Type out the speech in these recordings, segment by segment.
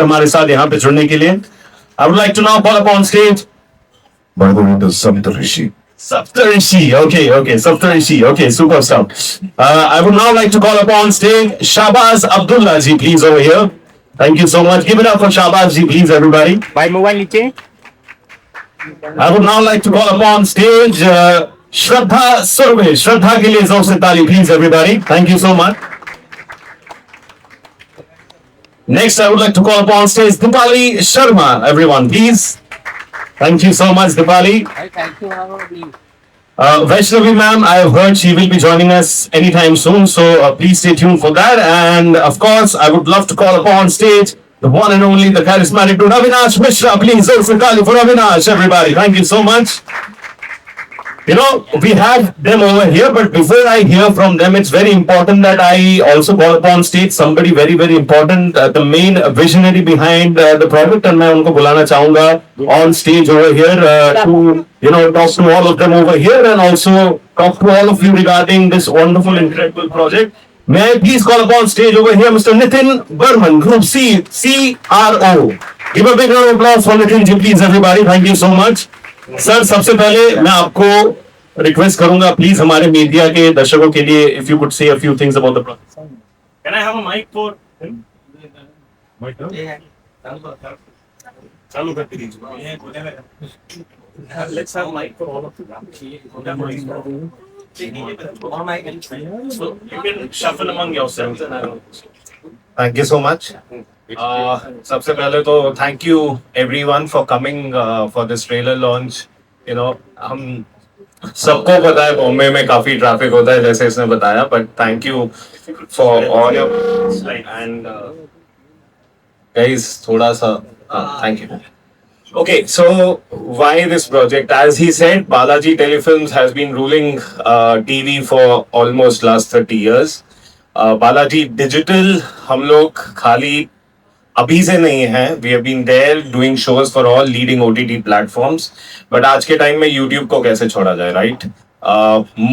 हमारे साथ यहाँ पे जुड़ने के लिए I would like to now call upon stage. By the way, the Saptarishi. Saptarishi, okay, Saptarishi, okay, super stuff. I would now like to call upon stage Shahbaz Abdullah ji, please over here. Thank you so much. Give it up for Shahbaz ji, please, everybody. भाई mobile नीचे. I would now like to call upon stage Shraddha Surve. Shraddha के लिए जोर से ताली, please, everybody. Thank you so much. Next, I would like to call upon stage Dipali Sharma, everyone, please. Thank you so much, Dipali. Thank you. Vaishnavi ma'am, I have heard she will be joining us anytime soon, so please stay tuned for that. And of course, I would love to call upon stage the one and only, the charismatic dude, Avinash Mishra. Please, also call for Avinash, everybody. Thank you so much. You know, we have them over here, but before I hear from them, it's very important that I also call upon stage somebody very, very important, the main visionary behind the project, and मैं उनको बुलाना चाहूँगा on stage over here to, you know, talk to all of them over here and also talk to all of you regarding this wonderful, incredible project. May I please call upon stage over here Mr. Nitin Burman, Group C, CRO. Give a big round of applause for Nitin ji, please, everybody. Thank you so much. Sir सबसे पहले मैं आपको request करूंगा please हमारे media के दर्शकों के लिए if you could say a few things about the project can I have a mic for चालू कर दीजिए let's have mic for all of you so you can shuffle among yourselves and I don't. Thank you so much. सबसे पहले तो thank you everyone for coming for this trailer launch. You know, हम सबको पता है बॉम्बे में काफी traffic होता है जैसे इसने बताया, but thank you for all your and guys थोड़ा सा thank you. Okay, so why this project? As he said, Balaji Telefilms has been ruling TV for almost last 30 years. Balaji Digital हम लोग खाली अभी से नहीं है. We have been there doing shows for all leading OTT platforms. But आज के time में YouTube को कैसे छोड़ा जाए, right?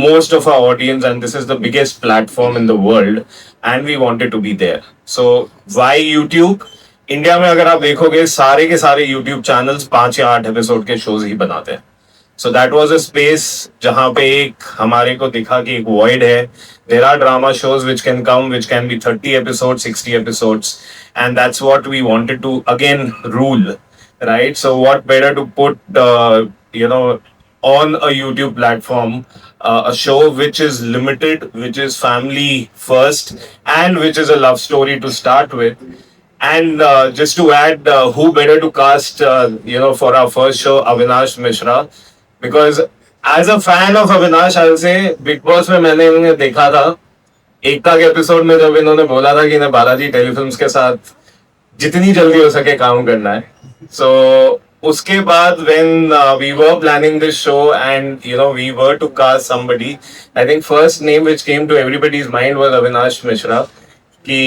Most of our audience, and this is the biggest platform in the world, and we wanted to be there. So why YouTube? India में अगर आप देखोगे सारे के सारे यूट्यूब चैनल्स 5 या 8 एपिसोड के शोज ही बनाते हैं. So that was a space जहां पे एक हमारे को दिखा कि एक वॉइड है. There are drama shows which can come, which can be 30 episode, 60 episodes, and that's what we wanted to again rule, right? So what better to put you know on a YouTube platform, a show which is limited, which is family first, and which is a love story to start with. And just to add, who better to cast, you know, for our first show, Avinash Mishra, because as a fan of Avinash, I'll say Big Boss में मैंने इन्हें देखा था. एकता के episode में जब इन्होंने बोला था कि इन्हें बालाजी टेलीफिल्म्स के साथ जितनी जल्दी हो सके काम करना है. So उसके बाद when we were planning this show and you know we were to cast somebody, I think first name which came to everybody's mind was Avinash Mishra. कि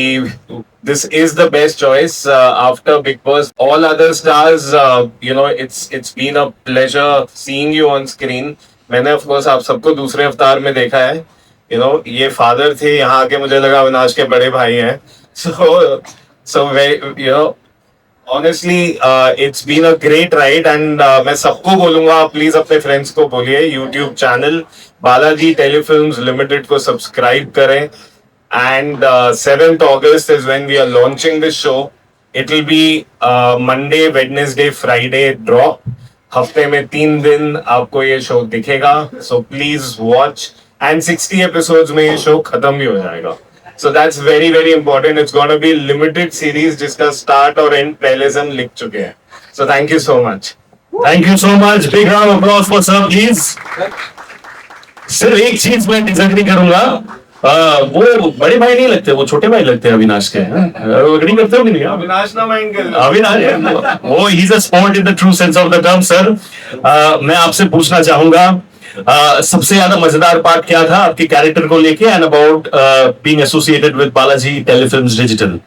this is the best choice after Big Boss. All other stars, you know, it's been a pleasure seeing you on screen. मैंने of course आप सबको दूसरे अवतार में देखा है. You know, ये father थे, यहाँ आके मुझे लगा अविनाश के बड़े भाई हैं. So very, you know, honestly, it's been a great ride and मैं सबको बोलूँगा please अपने friends को बोलिए YouTube channel Balaji telefilms limited को सब्सक्राइब करें. And 7th August is when we are launching this show. It will be Monday, Wednesday, Friday drop. हफ्ते में 3 दिन आपको ये शो दिखेगा. So please watch. And 60 episodes में ये शो खत्म भी हो जाएगा. So that's very very important. It's going to be limited series जिसका start और end पहले से हम लिख चुके हैं. So thank you so much. Thank you so much. Big round of applause for sir, please. सिर्फ एक चीज मैं डिसएग्री करूंगा. वो बड़े भाई नहीं लगते, वो छोटे भाई लगते हैं अविनाश के. एग्री करते हो कि नहीं? अविनाश ना माइंड कर. अविनाश वो he is a sport in the true sense of the term. Sir मैं आपसे पूछना चाहूंगा सबसे ज्यादा मजेदार पार्ट क्या था आपके कैरेक्टर को लेके and about being associated with Balaji telefilms digital.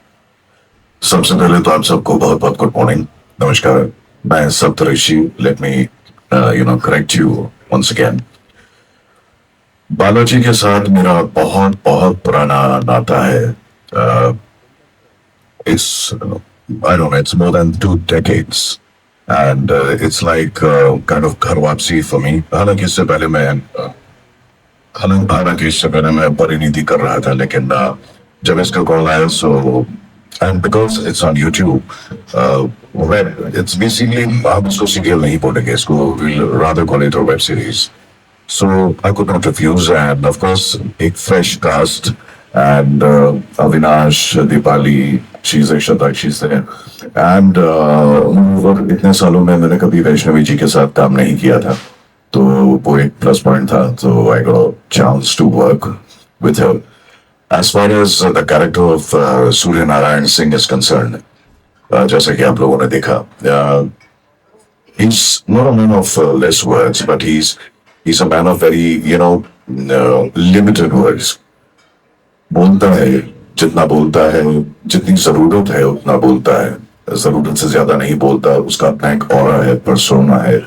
सबसे पहले तो आप सबको बहुत बहुत गुड मॉर्निंग, नमस्कार. मैं Saptarishi. Let me you know correct you once again. Balaji के साथ मेरा बहुत बहुत पुराना नाता है. इस I don't know, it's more than 2 decades. And it's like kind of घर वापसी for me. हालांकि इससे पहले मैं परिणीति कर रहा था, लेकिन जब इसका कॉल आया, so and because it's on YouTube, web, it's basically आप इसको सीरियल नहीं बोलेंगे, इसको we'll rather call it a web series. So I could not refuse, and of course, a fresh cast, and Avinash, Deepali, she's Shraddha, she's there, and moreover, इतने सालों में मैंने कभी वैष्णवी जी के साथ काम नहीं किया था, तो वो एक प्लस पॉइंट था. So I got a chance to work with her. As far as the character of Surya Narayan Singh is concerned, जैसा कि आप लोगों ने देखा, he's not a man of less words, but he's a man of very, limited words. बोलता है जितना बोलता है, जितनी जरूरत है उतना बोलता है, जरूरत से ज्यादा नहीं बोलता. उसका अपना एक ऑरा है, पर्सोना है,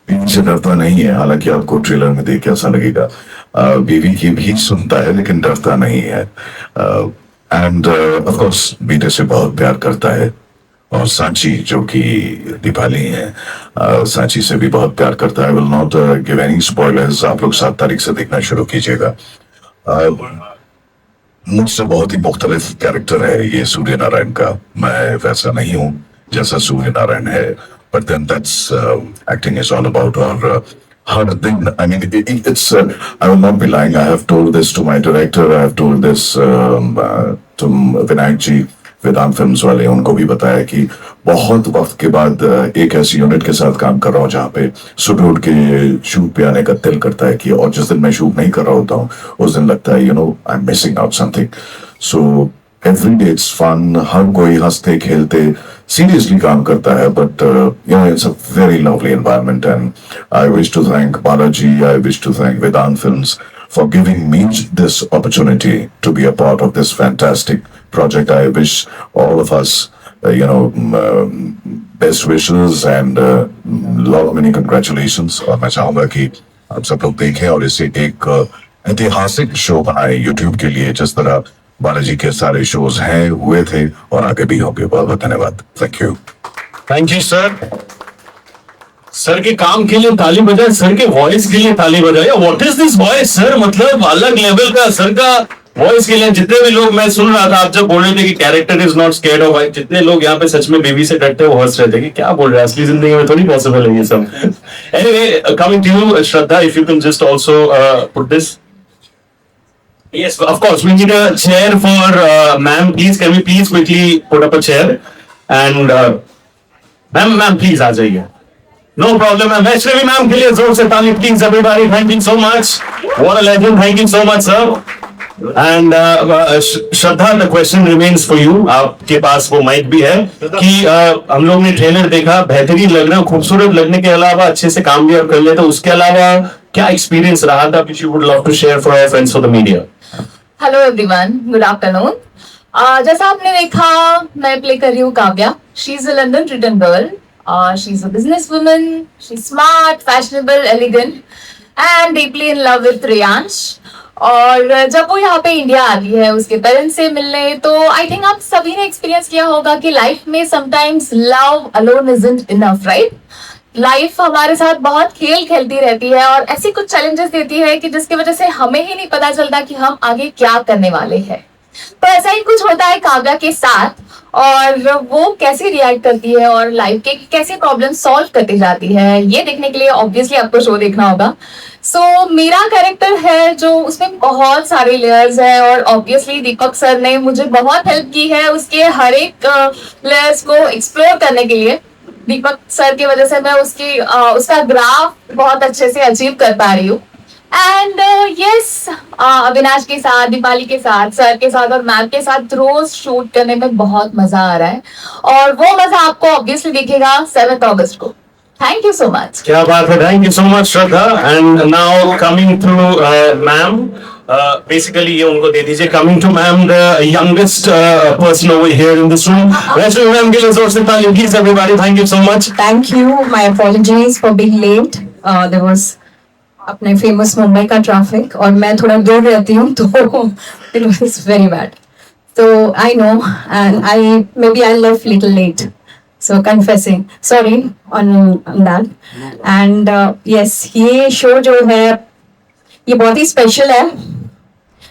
बीवी से डरता नहीं है. हालांकि आपको ट्रेलर में देख के ऐसा लगेगा, बीवी की भी सुनता है लेकिन डरता नहीं है. एंड ऑफ कोर्स बेटे से बहुत प्यार करता है. और सांची जो कि दीपाली है, सांची से भी बहुत प्यार करता है. Will not give any spoilers, आप लोग 7 तारीख से देखना शुरू कीजिएगा. मुझसे बहुत ही मुख्तलिफ कैरेक्टर है ये सूर्य नारायण का. मैं वैसा नहीं हूँ जैसा सूर्य नारायण है, but then that's acting is all about her thing. I mean, it's I will not be lying. I have told this to my director. I have told this to Vinayak ji, Vedant films वाले, उनको भी बताया कि बहुत वक्त के बाद एक ऐसी यूनिट के साथ काम कर रहा हूँ जहाँ पे सुबह उठ के शूट पे आने का दिल करता है कि, और जिस दिन मैं शूट नहीं कर रहा होता हूँ उस दिन लगता है I am missing out something. So every day it's fun. हर कोई हंसते खेलते सीरियसली काम करता है, but it's a very lovely environment. And I wish to thank Balaji, I wish to thank Vedant films for giving me this opportunity to be a part of this fantastic project. I wish all of us, best wishes and lot many congratulations. और मैं चाहूँगा कि आप सब लोग देखें और इसे एक ऐतिहासिक शो बनाए YouTube के लिए, जिस तरह बालाजी के सारे शोज हैं, हुए थे और आगे भी होंगे. बहुत बहुत धन्यवाद. Thank you. Thank you sir. Sir के काम के लिए ताली बजाए, सर के वॉइस के लिए ताली बजाए. What is this voice sir, मतलब अलग लेवल का सर का वॉइस के लिए. जितने भी लोग, मैं सुन रहा था आप जब बोल रहे थे कि character is not scared of, जितने लोग यहाँ पे सच में बेबी से डरते वो हंस रहे थे कि क्या बोल रहे हैं, असली जिंदगी में थोड़ी पॉसिबल है ये सब. Anyway, coming to you Shraddha, if you can just also put this. Yes, of course. We need a chair for ma'am. Please, can we please quickly put up a chair? And ma'am, please आ जाइए. No problem, ma'am. Vaishnavi ma'am के लिए जोर से ताली, please everybody. Thank you so much. What a legend. Thank you so much, sir. And Shraddha, the question remains for you. आपके पास वो mic भी है कि हम लोग ने ट्रेलर देखा, बेहतरीन लग रहा है, खूबसूरत लगने के अलावा अच्छे से काम भी कर लेते. उसके अलावा क्या एक्सपीरियंस रहा था which you would love to share for our friends for the media? Hello everyone, good afternoon. जैसा आपने देखा, मैं प्ले कर रही हूँ Kavya. She is a London return girl. She is a business woman. She is smart, fashionable, elegant and deeply in love with Riyansh. और जब वो यहाँ पे इंडिया आती है उसके पेरेंट्स से मिलने, तो आई थिंक आप सभी ने एक्सपीरियंस किया होगा कि लाइफ में sometimes love alone isn't enough, right? Life हमारे साथ बहुत खेल खेलती रहती है और ऐसी कुछ चैलेंजेस देती है कि जिसकी वजह से हमें ही नहीं पता चलता कि हम आगे क्या करने वाले हैं. तो ऐसा ही कुछ होता है काव्या के साथ, और वो कैसे रिएक्ट करती है और लाइफ के कैसे प्रॉब्लम सॉल्व करती जाती है, ये देखने के लिए ऑब्वियसली आपको शो देखना होगा. सो मेरा कैरेक्टर है जो, उसमें बहुत सारे लेयर्स हैं और ऑब्वियसली दीपक सर ने मुझे बहुत हेल्प की है उसके हर एक लेयर्स को एक्सप्लोर करने के लिए. दीपक सर की वजह से मैं उसका ग्राफ बहुत अच्छे से अचीव कर पा रही हूँ. एंड यस, अविनाश के साथ, दीपाली के साथ, सर के साथ और मैम के साथ रोज शूट करने में बहुत मजा आ रहा है, और वो मजा आपको ऑब्वियसली दिखेगा 7 अगस्त को. Thank you so much. क्या बात है. Thank you so much Shraddha. And now coming to ma'am, basically ये उनको दे दीजिए. Coming to ma'am, the youngest person over here in this room. Vaishnavi ma'am के लिए जोर से ताली please everybody. Thank you so much. Thank you. My apologies for being late. There was अपने फेमस मुंबई का ट्रैफिक और मैं थोड़ा दूर रहती हूँ, तो it was very bad. So I know, and I left little late. So confessing, sorry on that. And yes, ये show जो है ये बहुत ही स्पेशल है.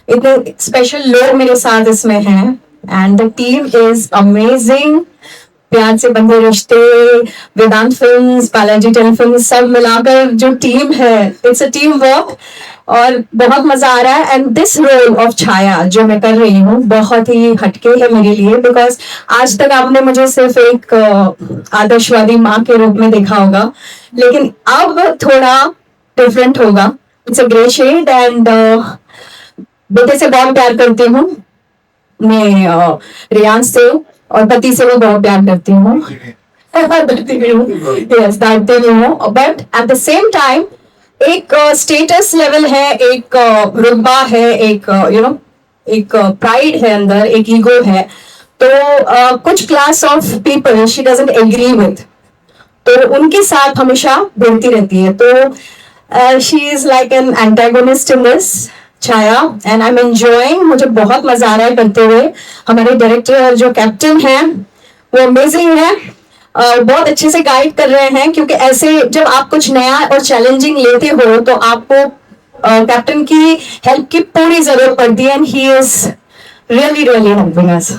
इतने स्पेशल लोग मेरे साथ इसमें हैं and the team is amazing. प्यार से बंधे रिश्ते, वेदांत फिल्म्स, बालाजी टेलीफिल्म सब मिलाकर जो टीम है, इट्स अ टीम वर्क और बहुत मजा आ रहा है. एंड दिस रोल ऑफ छाया जो मैं कर रही हूँ बहुत ही हटके है मेरे लिए, बिकॉज आज तक आपने मुझे सिर्फ एक आदर्शवादी माँ के रूप में देखा होगा, लेकिन अब थोड़ा डिफरेंट होगा. It's a grey shade and बेटे से बहुत प्यार करती हूँ मैं, रियांश से, और पति से भी बहुत प्यार करती हूँ. यस, डांटती भी हूँ, but at the same time एक स्टेटस लेवल है, एक रुतबा है, एक एक प्राइड है अंदर, एक ईगो है. तो कुछ class of people she doesn't agree with, तो उनके साथ हमेशा बोलती रहती है. तो she is like an antagonist in this Chhaya and I am enjoying. मुझे बहुत मजा आ रहा है करते हुए. हमारे डायरेक्टर जो कैप्टन है वो अमेजिंग है, बहुत अच्छे से गाइड कर रहे हैं, क्योंकि ऐसे जब आप कुछ नया और चैलेंजिंग लेते हो तो आपको कैप्टन की हेल्प की पूरी जरूरत पड़ती है and he is really helping us.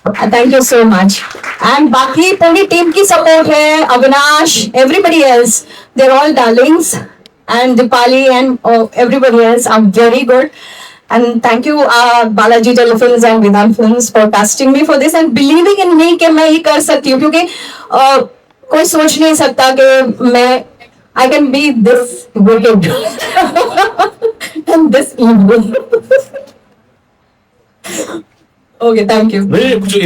Thank you so much. And बाकी पूरी टीम की सपोर्ट है, Avinash, everybody else, they are all darlings, and Dipali and everybody else are very good. And thank you Balaji Telefilms and Vedant Films for casting me for this and believing in me कि मैं ये कर सकती हूँ, क्योंकि कोई सोच नहीं सकता कि मैं I can be this wicked and this evil. Okay, thank you.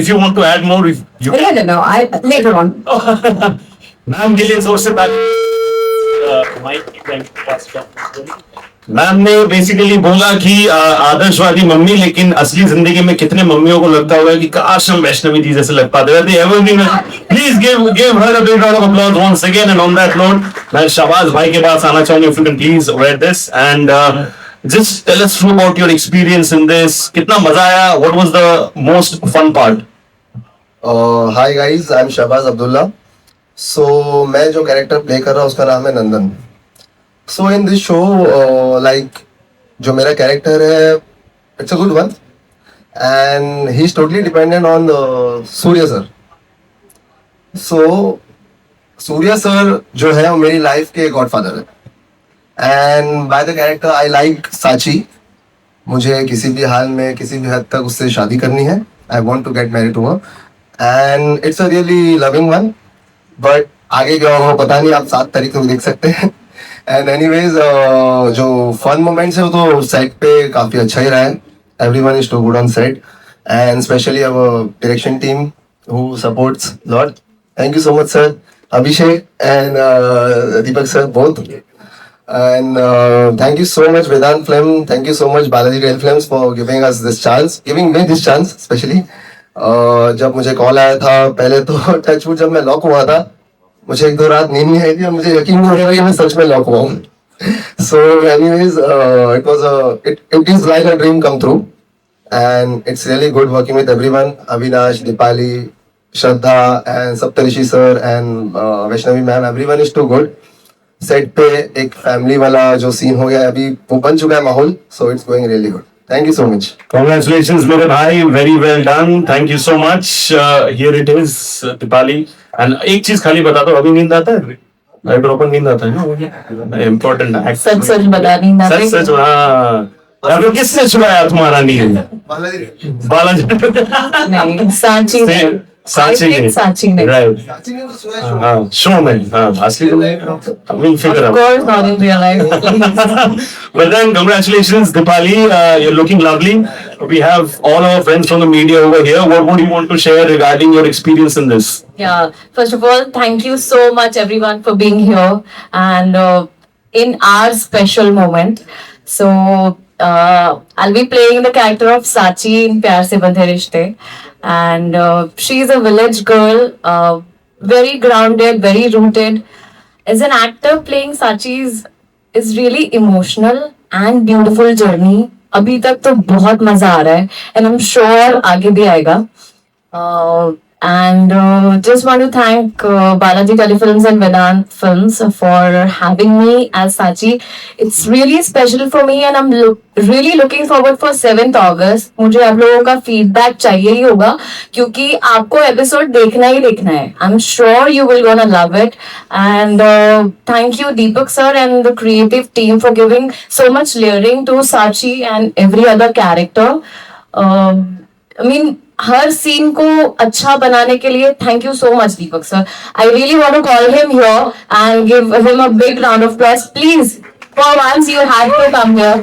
If you want to add more, if you No, I later on. Ma'am के लिए सबसे पहले मैम ने बेसिकली बोला कि आदर्शवादी मम्मी, लेकिन असली जिंदगी में कितने मम्मियों को लगता होगा कि काश हम वैष्णवी जी जैसे लग पाते रहते. Please give her a big round of applause once again. And on that note मैं शहबाज भाई के पास आना चाहूंगा, if you can please wear this and just tell us about your experience in this. कितना मजा आया? What was the most fun part? Hi guys, I am Shahbaz Abdullah. So मैं जो कैरेक्टर प्ले कर रहा हूँ उसका नाम है नंदन. सो इन दिस शो लाइक जो मेरा कैरेक्टर है it's a good one and he is totally dependent on Surya sir. So Surya sir जो है वो मेरी लाइफ के गॉडफादर है and by the character I like साची. मुझे किसी भी हाल में किसी भी हद तक उससे शादी करनी है. I want to get married to her and it's a really loving one. But आगे क्या होगा पता नहीं, आप 7 तारीख को देख सकते हैं. एंड एनीवेज जो फन मोमेंट्स है वो तो सेट पे काफी अच्छा ही रहा है. Everyone is too good on set and specially our direction team who supports lot. Thank you so much sir, Abhishek and Deepak sir both. And thank you so much Vedant film, thank you so much Balaji telefilms for giving us this chance, giving me this chance specially. जब मुझे call आया था पहले तो touchwood जब मैं lock हुआ था मुझे 1-2 रात नींद नहीं आई थी और मुझे यकीन नहीं हो रहा कि मैं सच में लॉक हुआ हूँ. So anyways it is like a dream come true and it's really good working with everyone. Avinash, Dipali, Shraddha and Saptarishi sir and Vaishnavi ma'am, everyone is too good. Set पे एक family वाला जो scene हो गया अभी वो बन चुका है माहौल. So it's going really good. Thank you so much. Congratulations, मेरे भाई. Very well done. Thank you so much. Here it is, Dipali. And एक चीज खाली बता दो, अभी नींद आता है? आई प्रॉपर नींद आता है ना? इम्पोर्टेंट है. सच बता नहीं ना. सच हाँ. अभी किसने छुड़ाया तुम्हारा नींद? बालाजी. नहीं, सांची ने. सांची ने. सांची ने. Right. हाँ, शो में. हाँ, असली तो we'll figure out. Of course, not in real life. But then, congratulations, Dipali. You're looking lovely. We have all our friends from the media over here. What would you want to share regarding your experience in this? Yeah, first of all, thank you so much everyone for being here and in our special moment. So, I'll be playing the character of Sachi in Pyar Se Bandhe Rishte. And she's a village girl, very grounded, very rooted. As an actor, playing Sachi is really emotional and beautiful journey. अभी तक तो बहुत मजा आ रहा है and I am sure आगे भी आएगा. And just want to thank Balaji Telefilms and Vedant Films for having me as Sachi. It's really special for me and I'm really looking forward for 7th August. मुझे आप लोगों का feedback चाहिए ही होगा क्योंकि आपको episode देखना ही देखना है. I'm sure you will gonna love it. And thank you Deepak sir and the creative team for giving so much layering to Sachi and every other character. I mean हर scene को अच्छा बनाने के लिए thank you so much Deepak sir. I really want to call him here and give him a big round of applause please. For once you had to come here.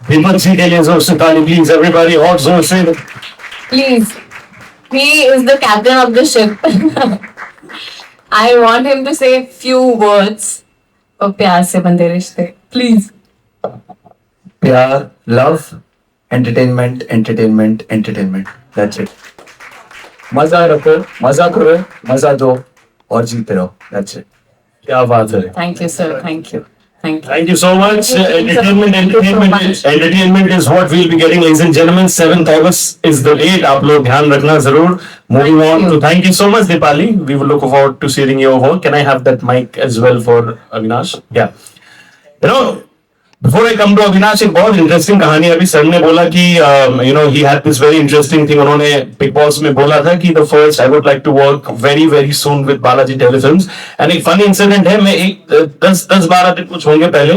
Deepak ji के लिए जोर से ताली प्लीज एवरीबॉडी, और जोर से please. He is the captain of the ship. I want him to say few words. और प्यार से बंधे रिश्ते प्लीज. प्यार, love, entertainment, entertainment, entertainment. That's it. मजा रखो, मजा करो, मजा दो और जीते रहो. That's it. क्या बात है. Thank you sir. Thank you. Thank you so much. Entertainment is what we'll be getting, ladies and gentlemen. 7th August is the date. आप लोग ध्यान रखना जरूर. Moving on to thank you so much, Dipali. We will look forward to seeing your work. Can I have that mic as well for Avinash? Yeah. You know, before I come to Avinash, एक बहुत interesting कहानी अभी sir ने बोला कि he had this very interesting thing. उन्होंने big boss में बोला था कि the first I would like to work very very soon with Balaji Telefilms. And एक फनी इंसिडेंट है. मैं एक 10-12 दिन कुछ होंगे पहले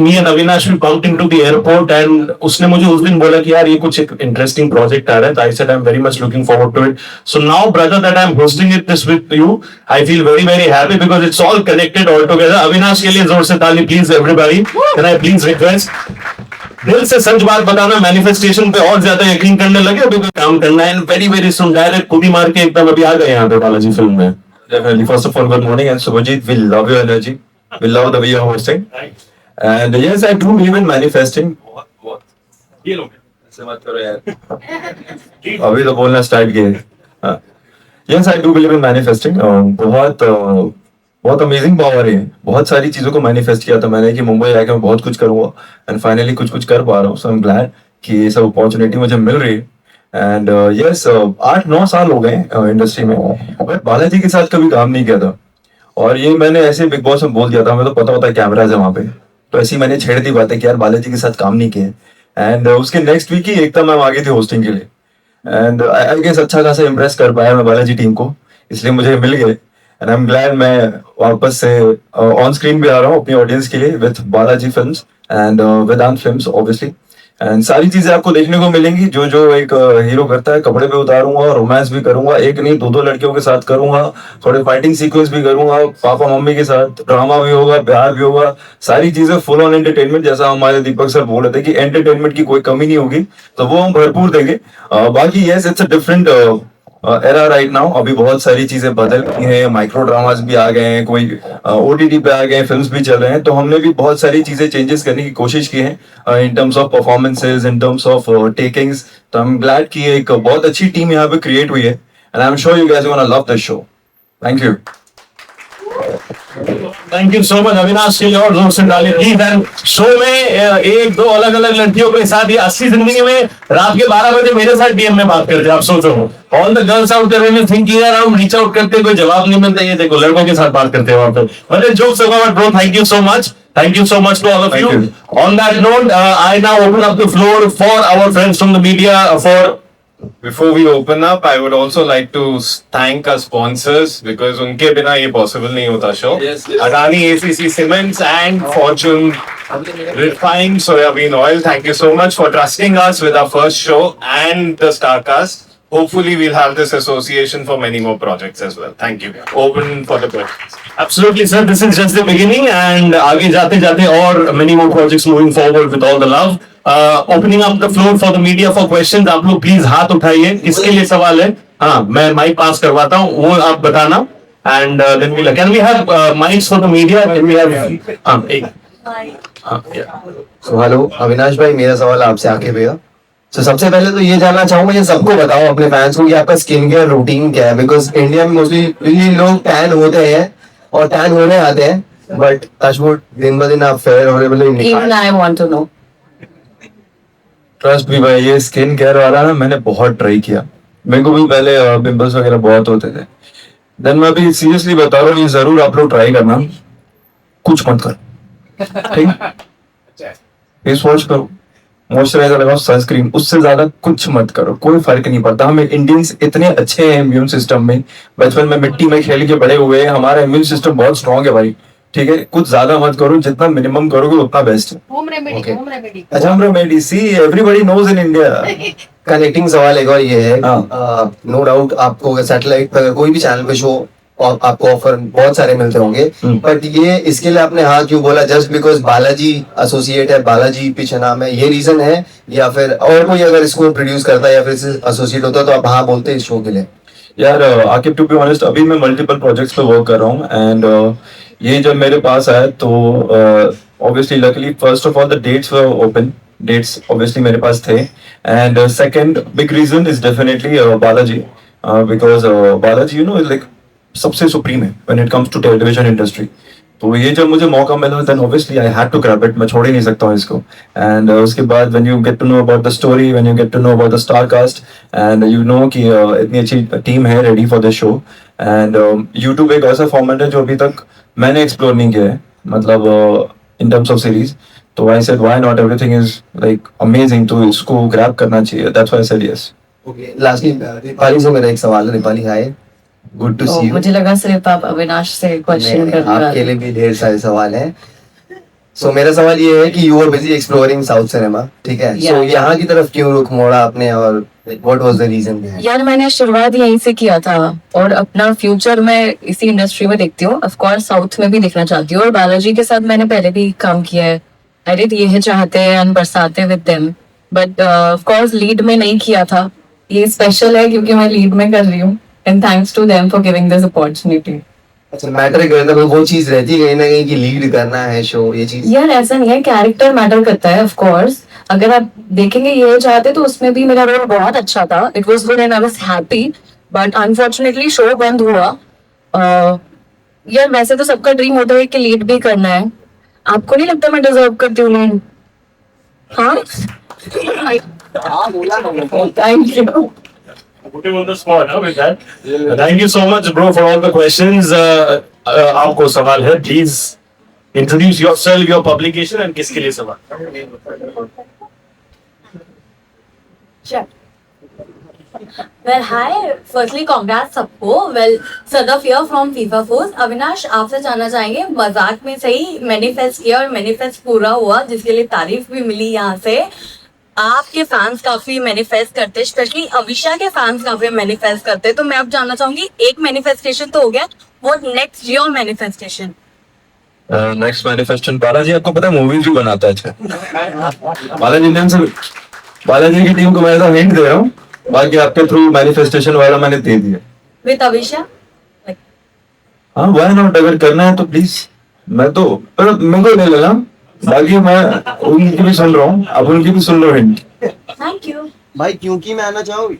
me and Avinash we bumped into the airport and उसने मुझे उस दिन बोला कि यार ये कुछ एक इंटरेस्टिंग प्रोजेक्ट आ रहा है. I said I'm very much looking forward to it. So now brother that I'm hosting this with you, I feel very very happy because it's all connected all together. Avinash के लिए जोर से ताली please everybody. Can I please request? दिल से सच बात बताना, manifestation पे और ज्यादा यकीन करने लगे. अभी कोई काम करना है वेरी वेरी सुन. डायरेक्ट खुद ही मार के एकदम अभी आ गए यहाँ पे बालाजी फिल्म में. Definitely. First of all, good morning, and Subhajit, we love your energy. We love the way you're hosting. And yes, I do believe in manifesting. ये लोग ऐसे मत करो यार. अभी तो बोलना स्टार्ट किए. Yes, I do believe in manifesting. बहुत अमेजिंग पावर है. बहुत सारी चीजों को मैनिफेस्ट किया था मैंने कि मुंबई आके मैं बहुत कुछ करूंगा एंड फाइनली कुछ कर पा रहा हूँ. सो आई एम ग्लैड कि ये सब अपॉर्चुनिटी मुझे मिल रही है. एंड यस 8-9 साल हो गए इंडस्ट्री में, बट बालाजी के साथ कभी काम नहीं किया था. और ये मैंने ऐसे बिग बॉस में बोल दिया था, हमें तो पता होता है कैमराज है वहाँ पे, तो ऐसे ही मैंने छेड़ दी बातें कि यार बालाजी के साथ काम नहीं किए. एंड उसके नेक्स्ट वीक ही एकता मैम आ गई थी होस्टिंग के लिए. एंड आई गेस अच्छा खासा इम्प्रेस कर पाया मैं बालाजी टीम को, इसलिए मुझे मिल गए. एंड आई एम ग्लैड मैं वापस से ऑन स्क्रीन भी आ रहा हूँ अपनी ऑडियंस के लिए with Balaji films and Vedant films obviously. And सारी चीजें आपको देखने को मिलेंगी जो जो एक हीरो करता है. कपड़े पे उतारूंगा, रोमांस भी करूंगा, एक नहीं 2-2 लड़कियों के साथ करूंगा, थोड़े फाइटिंग सीक्वेंस भी करूंगा, पापा मम्मी के साथ ड्रामा भी होगा, प्यार भी होगा, सारी चीजें फुल ऑन एंटरटेनमेंट. जैसा हमारे दीपक सर बोल रहे थे कि एंटरटेनमेंट की कोई कमी नहीं होगी, तो वो हम भरपूर देंगे. बाकी yes it's a different era right now. अभी बहुत सारी चीजें बदल गई हैं, माइक्रो ड्रामास भी आ गए हैं, कोई ओटीटी पे आ गए हैं, फिल्म्स भी चल रहे हैं, तो हमने भी बहुत सारी चीजें चेंजेस करने की कोशिश की है in terms of performances, in terms of takings. तो आई एम ग्लैड कि एक बहुत अच्छी टीम यहाँ पे क्रिएट हुई है and I am sure you guys gonna love this show. Thank you. Thank you so much Avinash के लिए और जोर से डालिए प्लीज. एंड शो में 1-2 अलग अलग लड़कियों के साथ ही असली जिंदगी में रात के 12 बजे मेरे साथ डीएम में बात करते हैं. आप सोचो all the girls out there in thinking यार हम रीच आउट करते कोई जवाब नहीं मिलता. ये देखो लड़कों के साथ बात करते हैं वहां पे. मतलब jokes about bro. Thank you so much. Thank you so much to all of you. On that note, I now open up the floor for our friends from the media for. Before we open up, I would also like to thank our sponsors because उनके बिना ये possible नहीं होता show. Adani ACC Cements and Fortune Refined Soybean Oil. Thank you so much for trusting us with our first show and the Starcast. Hopefully, we'll have this association for many more projects as well. Thank you. Open for the questions. Absolutely, sir. This is just the beginning, and आगे जाते जाते और many more projects moving forward with all the love. Opening up the floor for the media for questions. आप लोग please हाथ उठाइए. किसके लिए सवाल है? हाँ, मैं माइक पास करवाता हूँ. वो आप बताना. And then we'll. Can we have mics for the media? Can we have? हाँ, एक. हाँ, yeah. So हेलो अविनाश भाई, मेरा सवाल आपसे आके भैया. तो सबसे पहले तो ये जानना चाहूंगा, ये सबको बताओ अपने फैंस को कि आपका स्किन केयर रूटीन क्या है. बिकॉज इंडिया में मोस्टली लोग टैन होते हैं और टैन होने आते हैं, बट टचवुड दिन ब दिन आप फेयर हो रहे. Even I want to know. Trust भी भाई, ये स्किन केयर वाला ना मैंने बहुत ट्राई किया। मेरे को भी पहले पिंपल्स वगैरह बहुत होते थे। देन मैं भी सीरियसली बता रहा हूँ, ये जरूर आप लोग ट्राई करना, कुछ मत करो, ठीक? फेस वॉश करो, मॉइस्चराइजर लगाओ, सनस्क्रीन, उससे ज्यादा कुछ मत करो, कोई फर्क नहीं पड़ता। हम इंडियंस इतने अच्छे हैं इम्यून सिस्टम में, बचपन में मिट्टी में खेल के बड़े हुए हैं, हमारा इम्यून सिस्टम बहुत स्ट्रांग है भाई, ठीक है? कुछ ज्यादा मत करो, जितना मिनिमम करोगे उतना बेस्ट है। Home remedy Okay. Home remedy अच्छा, हम remedy, see everybody knows in India. Connecting सवाल एक और ये है, हाँ। नो डाउट आपको सैटेलाइट पर कोई भी चैनल पे शो और आपको ऑफर बहुत सारे मिलते होंगे, बट ये इसके लिए आपने हाँ क्यों बोला? जस्ट बिकॉज बालाजी एसोसिएट है, बालाजी पीछे नाम है, ये रीजन है? या फिर और कोई अगर इसको प्रोड्यूस करता है या फिर इससे एसोसिएट होता है तो आप हाँ बोलते हैं इस शो के लिए? यार आकिब, टू बी ऑनेस्ट, अभी मैं मल्टीपल प्रोजेक्ट्स पे वर्क कर रहा हूँ, एंड ये जब मेरे पास आया तो obviously luckily first of all the dates were open, dates obviously मेरे पास थे, and second big reason is definitely Balaji, because Balaji you know is like सबसे सुप्रीम है when it comes to television industry. तो ये जब मुझे मौका मिला then obviously I had to grab it, मैं छोड़ ही नहीं सकता हूँ इसको। एंड उसके बाद when you get to know about the story, when you get to know about the star cast, and you know कि इतनी अच्छी टीम है ready for this show, and YouTube एक ऐसा फॉर्मेट है जो अभी तक मैंने एक्सप्लोर नहीं किया है, मतलब इन टर्म्स ऑफ सीरीज। तो I said why not, everything is like amazing, तो इसको ग्रैब करना चाहिए, that's why I said yes. Okay, lastly Nepali से मेरा एक सवाल है। Nepali hi, good to see you. मुझे लगा सिर्फ आप अविनाश से क्वेश्चन कर रहे आपके लिए भी ढेर सारे सवाल हैं। सो मेरा सवाल ये है कि you are busy exploring south cinema, ठीक है? सो यहाँ की तरफ क्यों रुख मोड़ा आपने, और व्हाट वाज द रीजन? यार मैंने शुरुआत यहीं से किया था और अपना फ्यूचर मैं इसी इंडस्ट्री में देखती हूँ, ऑफ कोर्स साउथ में भी देखना चाहती हूँ, और बालाजी के साथ मैंने पहले भी काम किया है। आई डिड ये है चाहते हैं एंड बरसाते with them, but of course lead में नहीं किया था। ये स्पेशल है क्योंकि मैं लीड में कर रही हूँ, and thanks to them for giving this opportunity. अच्छा, मैटर करता है वो चीज रहती है कहीं ना कहीं कि लीड करना है शो, ये चीज? यार ऐसा नहीं है, कैरेक्टर मैटर करता है ऑफ कोर्स। अगर आप देखेंगे ये चाहते तो उसमें भी मेरा रोल बहुत अच्छा था, it was good and I was happy, but unfortunately show बंद हुआ। यार वैसे तो सबका ड्रीम होता है कि लीड भी करना है, आपको नहीं लगता मैं डिजर्व करती हूँ लीड? हाँ, thank you. Put him on the spot, huh, with that. Thank you so much, bro, for all the questions. आपको सवाल है, please introduce yourself, your publication, and किसके लिए सवाल? Sure. Well, hi. Firstly, congrats सबको. Well, Sadaf here from FIFA Force. Avinash, आपसे जानना चाहेंगे, मजाक में सही मैनिफेस्ट किया और मैनिफेस्ट पूरा हुआ, जिसके लिए तारीफ भी मिली यहाँ से। आपके फैंस काफी मैनिफेस्ट करते, स्पेशली अविशा के फैंस काफी मैनिफेस्ट करते, तो मैं अब जानना चाहूंगी, एक मैनिफेस्टेशन तो हो गया, what next your manifestation? Next manifestation, Balaji आपको पता है मूवीज भी बनाता है। अच्छा, बालाजी की टीम को मैं ऐसा हिंट दे रहा हूँ, बाकी आपके थ्रू मैनिफेस्टेशन वाला मैंने दे दिया। विद अविशा? हाँ, व्हाई नॉट, अगर करना है तो प्लीज। मैं तो पर मेरे को ले लेना, बाकी मैं उनकी भी सुन रहा हूँ, अब उनकी भी सुन लो हिंट। थैंक यू भाई, क्योंकि मैं आना चाहूँ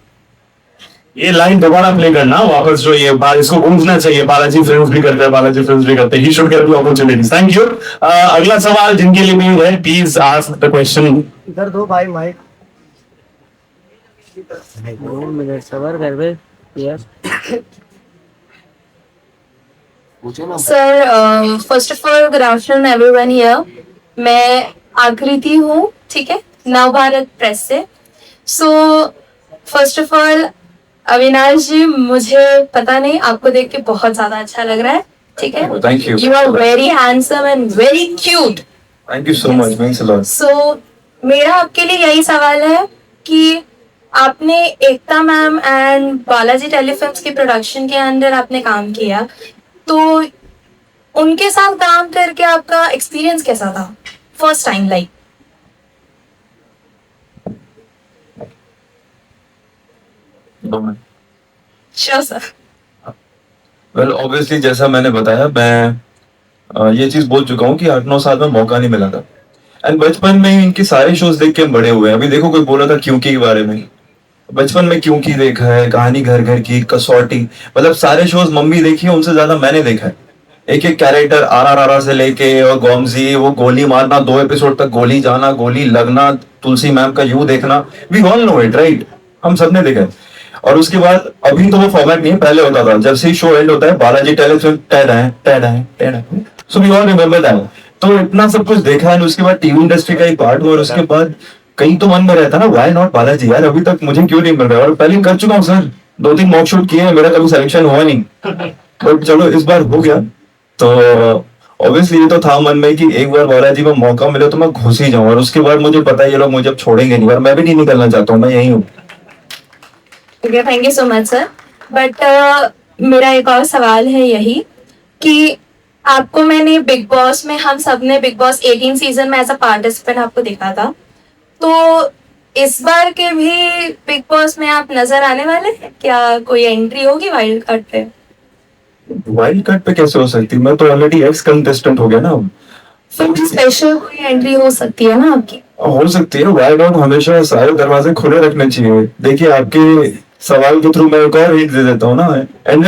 ये लाइन दोबारा प्ले करना वापस, जो ये इसको गूंजना चाहिए, बालाजी फिल्म्स भी करते हैं, बालाजी फिल्म्स भी करते हैं, he should get the opportunity. Thank you. अगला सवाल जिनके लिए भी है, प्लीज आस्क द क्वेश्चन। इधर दो भाई माइक। 2 मिनट सबर कर बे यार। Sir, first of all good afternoon everyone here. मैं आकृति हूँ, ठीक है, नवभारत प्रेस से। So first of all Avinash ji, मुझे पता नहीं, आपको देख के बहुत ज्यादा अच्छा लग रहा है, ठीक है? Thank you. You are very handsome and very cute. Thank you so much, means a lot. So मेरा आपके लिए यही सवाल है कि आपने Ekta ma'am and Balaji telefilms के प्रोडक्शन के अंदर आपने काम किया, तो उनके साथ काम करके आपका एक्सपीरियंस कैसा था first time? Like sure sir. Well obviously जैसा मैंने बताया, मैं ये चीज बोल चुका हूँ कि 8-9 साल में मौका नहीं मिला था, एंड बचपन में ही इनके सारे शोज देख के हम बड़े हुए हैं। अभी देखो, कोई बोला था क्योंकि के बारे में, बचपन में क्योंकि देखा है, कहानी घर घर की, कसौटी, मतलब सारे शोज मम्मी देखी है, उनसे ज्यादा मैंने देखा है। एक एक कैरेक्टर RRR से लेके और गोमजी, वो गोली मारना, 2 एपिसोड तक गोली जाना, गोली लगना, तुलसी मैम का यू देखना, we all know it right, हम सबने देखा है। और उसके बाद अभी तो वो फॉर्मेट नहीं है, पहले होता था जब से ही शो एंड होता है Balaji television so we all remember that. तो इतना सब कुछ देखा है, उसके बाद टीवी इंडस्ट्री का एक पार्ट हुआ, और उसके बाद कहीं तो मन में रहता ना व्हाई नॉट बालाजी यार, अभी तक मुझे क्यों नहीं मिल रहा है। और पहले कर चुका हूँ सर, 2-3 मॉक शूट किए हैं, मेरा कभी सिलेक्शन हुआ नहीं, बट चलो इस बार हो गया। तो ऑब्वियसली ये तो था मन में कि एक बार बालाजी में मौका मिले तो मैं घुस ही जाऊं, और उसके बाद मुझे पता है ये लोग मुझे अब छोड़ेंगे नहीं, और मैं भी नहीं निकलना चाहता हूँ, मैं यही हूँ। Okay, thank you so much sir. But मेरा एक और सवाल है यही कि आपको मैंने बिग बॉस में, हम सब ने बिग बॉस 18 सीजन में एज अ पार्टिसिपेंट आपको देखा था, तो इस बार के भी बिग बॉस में आप नजर आने वाले हैं क्या? कोई एंट्री होगी वाइल्ड कार्ड पे? वाइल्ड कार्ड पे कैसे हो सकती, मैं तो ऑलरेडी एक्स कंटेस्टेंट हो गया ना। फिर भी स्पेशल कोई एंट्री हो सकती है ना आपकी? हो सकती है, वाई नॉट, हमेशा सारे दरवाजे खुले रखने चाहिए। देखिए आपके सवाल के थ्रू मैं एक और हिंट दे देता हूँ ना, एंड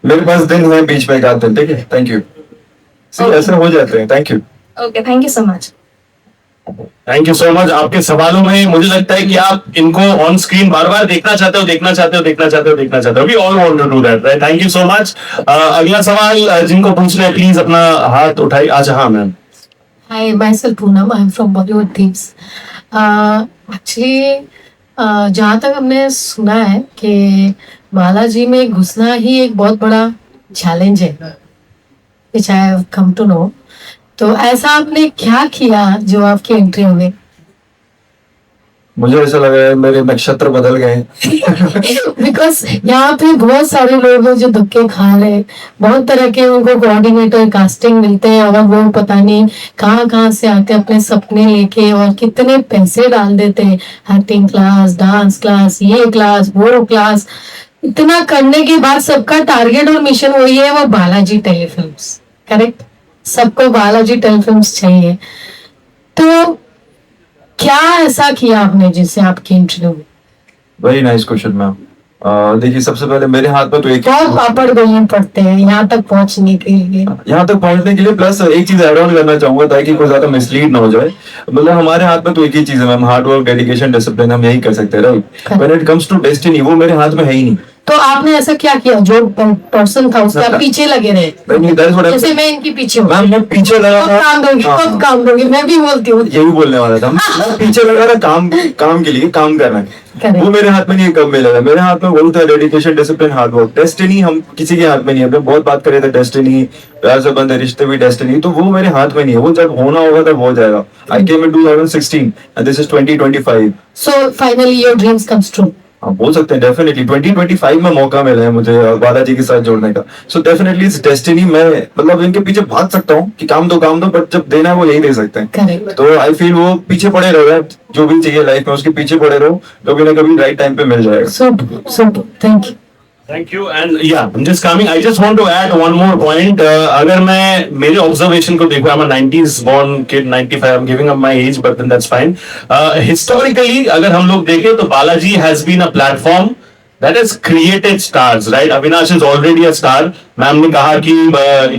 मेरे पास दिन है बीच में एक आध दिन, ठीक है, थैंक यू। ऐसे हो जाते हैं, thank you. Okay, thank you so much. Thank you so much. आपके सवालों में मुझे लगता है कि आप इनको ऑन स्क्रीन बार बार देखना चाहते हो। We all want to do that, right? Thank you so much. अगला सवाल जिनको पूछना है प्लीज अपना हाथ उठाइए। अच्छा हाँ ma'am. Hi, myself Poonam. I'm from Bollywood Thieves. Actually, जहाँ तक हमने सुना है कि बालाजी में घुसना ही एक बहुत बड़ा चैलेंज है, which I have come to know. तो ऐसा आपने क्या किया जो आपकी एंट्री हो गई? मुझे ऐसा लगा है मेरे नक्षत्र बदल गए। बिकॉज यहाँ पे बहुत सारे लोग हैं जो धक्के खा रहे हैं, बहुत तरह के उनको कोऑर्डिनेटर कास्टिंग मिलते हैं, और वो पता नहीं कहाँ कहाँ से आके अपने सपने लेके और कितने पैसे डाल देते हैं, एक्टिंग क्लास, डांस क्लास, ये क्लास, वो क्लास। इतना करने के बाद सबका टारगेट और मिशन वही है, वो बालाजी टेलीफिल्म्स, करेक्ट? सबको बालाजी टेलीफिल्म्स चाहिए। तो क्या ऐसा किया आपने जिससे आपकी एंट्री हुई? Very nice question ma'am. देखिए सबसे पहले मेरे हाथ में तो एक बहुत पापड़ बेलने पड़ते हैं यहाँ तक पहुंचने के लिए। यहाँ तक पहुंचने के लिए, प्लस एक चीज ऐड ऑन करना चाहूंगा ताकि कोई ज्यादा मिसलीड ना हो जाए। मतलब हमारे हाथ में तो एक ही चीज है ma'am, hard work, dedication, discipline, हम यही कर सकते हैं, right? When it comes to destiny, वो मेरे हाथ में है ही नहीं। तो आपने ऐसा क्या किया जो पर्सन था उसके आप पीछे लगे रहे? जैसे मैं इनके पीछे हूँ, मैम मैं पीछे लगा था, कब काम दोगे? मैं भी बोलती हूँ, यही बोलने वाला था। मैं पीछे लगा था काम के लिए, काम करना है, वो मेरे हाथ में नहीं है। कब मिलेगा? मेरे हाथ में वही था, dedication, discipline, hard work. Destiny हम किसी के हाथ में नहीं है। हमने बहुत बात करे थे डेस्टिनी, प्यार से बंधे रिश्ते भी डेस्टिनी, तो वो मेरे हाथ में नहीं है। वो जब होना होगा तब हो जाएगा। आई केम इन 2016 and this is 2025। So finally your dreams comes true. हाँ बोल सकते हैं, डेफिनेटली 2025 में मौका मिला है मुझे बालाजी के साथ जोड़ने का। So definitely it's destiny. मैं मतलब इनके पीछे भाग सकता हूँ कि काम दो, बट जब देना है वो यही दे सकते हैं। Correct. तो आई फील वो पीछे पड़े रहो यार, जो भी चाहिए लाइफ में उसके पीछे पड़े रहो, कभी ना कभी राइट टाइम पे मिल जाएगा। Super, thank you. Thank you. And yeah, I'm just coming. I just want to add one more point. अगर मैं मेरे observation को देखूँ, I'm a 90s born kid, 95. I'm giving up my age, but then that's fine. Historically, अगर हम लोग देखें तो Balaji has been a platform that has created stars, right? Avinash is already a star. Ma'am ने कहा कि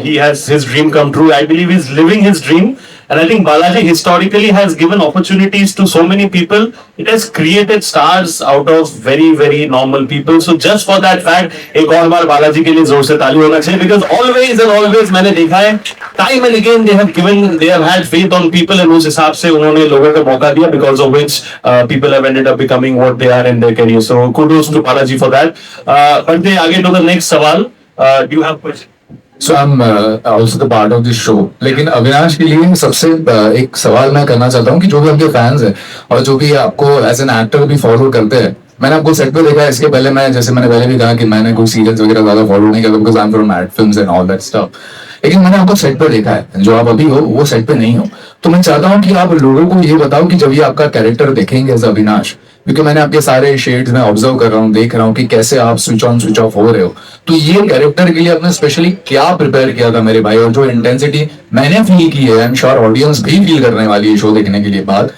he has his dream come true. I believe he's living his dream. And I think Balaji historically has given opportunities to so many people. It has created stars out of very, very normal people. So just for that fact, एक और बार बालाजी के लिए जोर से ताली होना चाहिए, because always and always मैंने देखा है, time and again they have had faith on people, and उस हिसाब से उन्होंने लोगों को मौका दिया, because of which people have ended up becoming what they are in their career. So kudos to Balaji for that. बढ़ते आगे to the next सवाल. Do you have question? So I'm also the part of this show. लेकिन अविनाश के लिए सबसे एक सवाल मैं करना चाहता हूँ कि जो भी आपके फैंस हैं और जो भी आपको एज एन एक्टर भी फॉलो करते हैं, मैंने आपको सेट पे देखा है। इसके पहले मैंने पहले भी कहा कि मैंने कोई सीरियल्स वगैरह ज्यादा फॉलो नहीं करता, because I am from ad films and all that stuff. लेकिन मैंने आपको सेट पे देखा है, जो आप अभी हो वो सेट पे नहीं हो। तो मैं चाहता हूँ कि आप लोगों को ये बताओ कि जब ये आपका कैरेक्टर देखेंगे एज अविनाश, क्योंकि मैंने आपके सारे शेड्स में ऑब्जर्व कर रहा हूँ, देख रहा हूँ कि कैसे आप स्विच ऑन स्विच ऑफ हो रहे हो। तो ये कैरेक्टर के लिए आपने स्पेशली क्या प्रिपेयर किया था मेरे भाई? और जो इंटेंसिटी मैंने फील की है, आई एम श्योर ऑडियंस भी फील करने वाली है शो देखने के लिए बाद,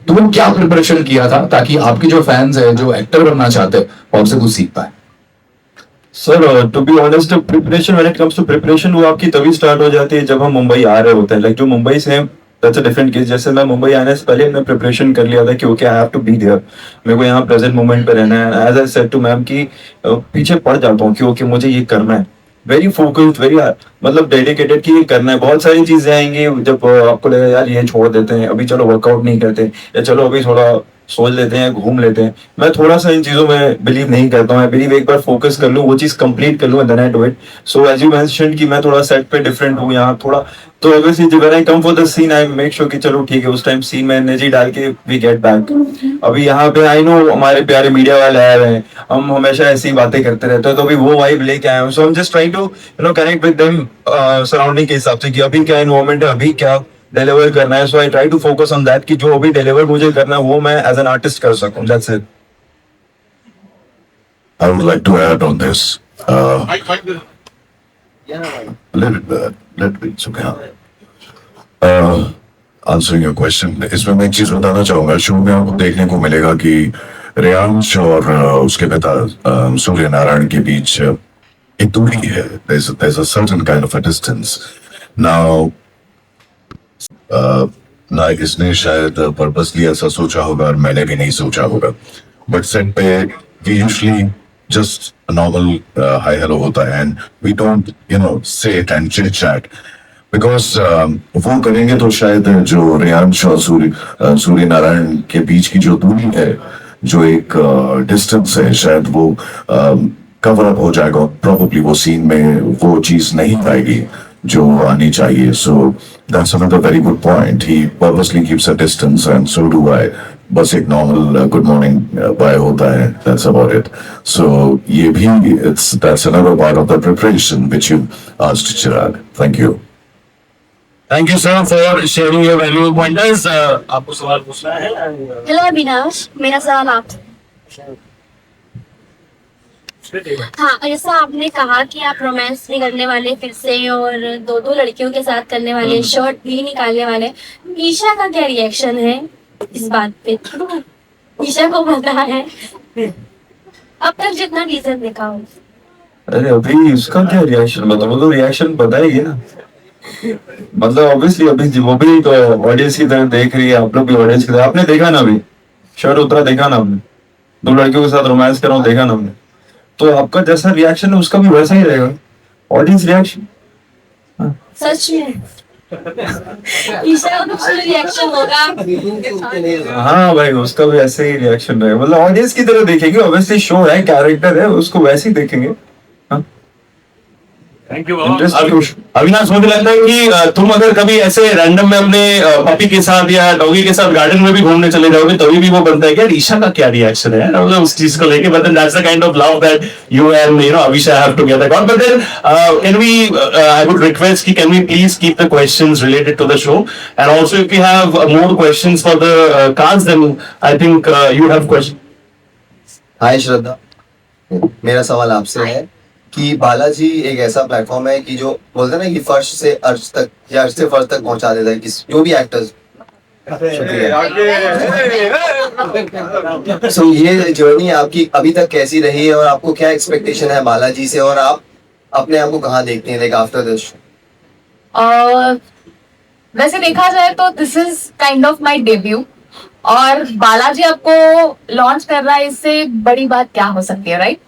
तो वो क्या प्रिपरेशन किया था ताकि आपके जो फैंस है, जो एक्टर बनना चाहते हैं, वो आपसे कुछ सीख पाए? Sir to be honest, preparation when it comes to preparation वो आपकी तभी स्टार्ट हो जाती है जब हम मुंबई आ रहे होते हैं। लाइक जो मुंबई से दैट्स अ डिफरेंट केस। जैसे मैं मुंबई आने से पहले मैंने प्रिपरेशन कर लिया था कि okay I have to be there, मेरे को यहाँ प्रेजेंट मोमेंट पे रहना है। As I said to ma'am कि पीछे पड़ जाता हूँ कि ओके मुझे ये करना है, वेरी फोकस्ड, वेरी मतलब डेडिकेटेड कि ये करना है। बहुत सारी चीजें आएंगी जब आपको लगेगा यार ये छोड़ देते हैं, अभी चलो वर्कआउट नहीं करते, या चलो अभी थोड़ा सोच लेते हैं, घूम लेते हैं। मैं थोड़ा सा इन चीजों में बिलीव नहीं करता हूँ। मैं बिलीव एक बार फोकस कर लूँ, वो चीज कंप्लीट कर लूँ, then I do it. So as you mentioned कि मैं थोड़ा सेट पे डिफरेंट हूँ यहाँ थोड़ा, तो ऑब्वियसली जब I come for the scene I make sure कि चलो ठीक है उस टाइम सीन में एनर्जी डाल के वी गेट बैक। अभी यहाँ पे आई नो हमारे प्यारे मीडिया वाले आए हुए हैं, हम हमेशा ऐसी बातें करते रहते हैं, तो अभी वो वाइब लेके आए हैं। So I am just trying to connect with them surrounding के हिसाब से कि अभी क्या एनवायरनमेंट है, अभी क्या डिलीवर करना है। So I try to focus on that कि जो अभी डिलीवर मुझे करना है वो मैं एज एन आर्टिस्ट कर सकूं। That's it. I would like to add on this. Let me it's okay. Answering your question, इसमें मैं एक चीज बताना चाहूंगा। शो में आपको देखने को मिलेगा कि रेयांश और उसके पिता सूर्य नारायण के बीच एक दूरी है। There's a certain kind of a distance. Now, ना इसने शायद पर्पसली ऐसा सोचा होगा और मैंने भी नहीं सोचा होगा, बट सेट पे we usually just normal hi hello होता है and we don't say it and chit chat, because वो करेंगे तो शायद जो रेयांश और सूर्य नारायण के बीच की जो दूरी है, जो एक डिस्टेंस है, शायद वो कवर अप हो जाएगा। प्रोबेबली वो सीन में वो चीज नहीं आएगी जो आनी चाहिए। So that's another very good point. He purposely keeps a distance and so do I. बस एक normal good morning bye होता है, that's about it. So ये भी that's another part of the preparation which you asked Chirag. Thank you. Thank you, sir, for sharing your valuable pointers. आपको सवाल पूछना है? हेलो अविनाश, मेरा सवाल आप हाँ, जैसा आपने कहा कि आप रोमांस भी करने वाले फिर से और दो दो लड़कियों के साथ करने वाले, शॉर्ट भी निकालने वाले, ईशा का क्या रिएक्शन है इस बात पे? ईशा को पता है अब तक जितना टीजर देखा हो? अरे अभी उसका क्या रिएक्शन, मतलब वो तो रिएक्शन बताएगी ना। मतलब ऑब्वियसली अभी वो भी तो ऑडियंस की तरह देख रही है, आप लोग भी ऑडियंस की तरह। आपने देखा ना अभी शर्ट उतरा, देखा ना आपने, दो लड़कियों के साथ रोमांस कर रहा हूँ, देखा ना आपने, तो आपका जैसा रिएक्शन है उसका भी वैसा ही रहेगा, ऑडियंस रिएक्शन। सच में ईशा का कुछ रिएक्शन होगा? हाँ भाई, उसका भी ऐसे ही रिएक्शन रहेगा, मतलब ऑडियंस की तरह देखेंगे। ऑब्वियसली शो है, कैरेक्टर है, उसको वैसे ही देखेंगे। Thank you. अविनाश, मुझे लगता है कि तुम अगर कभी ऐसे रैंडम में अपने पपी के साथ या डॉगी के साथ गार्डन में भी घूमने चले जाओगे तभी भी वो बनता है कि यार ईशा का क्या रिएक्शन है, मतलब उस चीज को लेके। But then that's the kind of love that you and Avisha have together got. But then can we I would request कि can we please keep the questions related to the show and also if you have more questions for the cast then I think you have question. Hi Shraddha, मेरा सवाल आपसे है कि बालाजी एक ऐसा platform है कि जो बोलते हैं ना कि फर्श से अर्श तक या अर्श से फर्श तक पहुंचा देता है किस जो भी एक्टर्स। सो ये जर्नी आपकी अभी तक कैसी रही है और आपको क्या एक्सपेक्टेशन है बालाजी से, और आप अपने आप को कहाँ देखते हैं लाइक आफ्टर दिस? वैसे देखा जाए तो this is kind of my debut, और बालाजी आपको लॉन्च कर रहा है, इससे बड़ी बात क्या हो सकती है, राइट?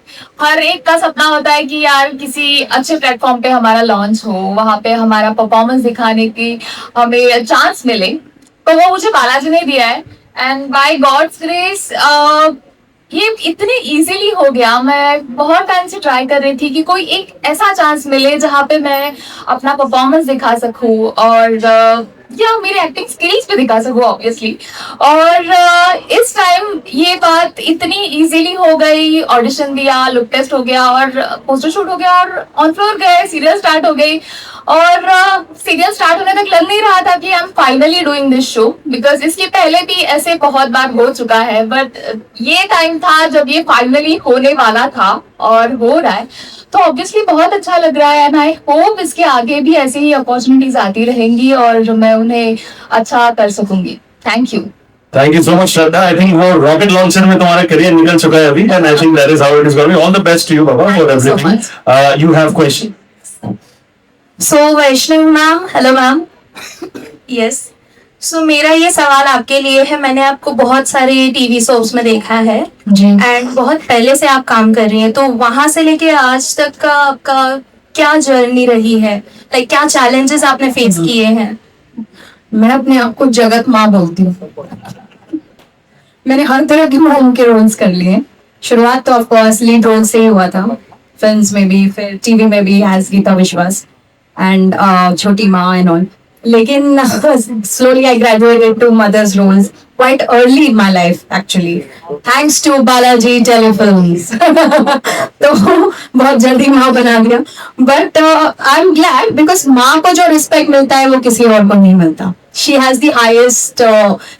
हर एक का सपना होता है कि यार किसी अच्छे प्लेटफॉर्म पे हमारा लॉन्च हो, वहां पे हमारा परफॉर्मेंस दिखाने की हमें चांस मिले, तो वो मुझे बालाजी ने दिया है। एंड बाय गॉड्स ग्रेस ये इतने इजीली हो गया। मैं बहुत टाइम से ट्राई कर रही थी कि कोई एक ऐसा चांस मिले जहाँ पे मैं अपना परफॉर्मेंस दिखा सकूं और या मेरी एक्टिंग स्किल्स भी दिखा सकूं ऑब्वियसली। और इस टाइम ये बात इतनी इजीली हो गई। ऑडिशन दिया, लुक टेस्ट हो गया और पोस्टर शूट हो गया और ऑन फ्लोर गए, सीरियल स्टार्ट हो गई। और सीरियल स्टार्ट होने तक लग नहीं रहा था कि I am finally doing this show, because इसके पहले भी ऐसे बहुत बार हो चुका है, बट ये टाइम था जब ये फाइनली होने वाला था और हो रहा है, तो ऑब्वियसली बहुत अच्छा लग रहा है। एंड आई होप इसके आगे भी ऐसी ही अपॉर्चुनिटीज आती रहेंगी और मैं उन्हें अच्छा कर सकूंगी। Thank you. Thank you so much, Shraddha. I think वो rocket launcher में तुम्हारा career निकल चुका है अभी, and I think that is how it is going to be. All the best to you, Baba, for everything. You have question? So Vaishnavi ma'am, hello ma'am. Yes. सो मेरा ये सवाल आपके लिए है, मैंने आपको बहुत सारे टीवी शोज में देखा है जी एंड बहुत पहले से आप काम कर रही हैं, तो वहां से लेके आज तक का आपका क्या जर्नी रही है, लाइक क्या चैलेंजेस आपने फेस किए हैं? मैं अपने आप को जगत माँ बोलती हूँ। मैंने हर तरह के मॉम के रोल्स कर लिए। शुरुआत तो ऑफकोर्स लीड रोल से ही हुआ था, फिल्म्स में भी, फिर टीवी में भी एज गीता विश्वास एंड छोटी माँ एंड ऑल। लेकिन slowly I graduated to mother's roles quite early in my life actually, thanks to Balaji Telefilms। तो बहुत जल्दी माँ बना दिया, but I'm glad because माँ को जो रिस्पेक्ट मिलता है वो किसी और को नहीं मिलता। She has the highest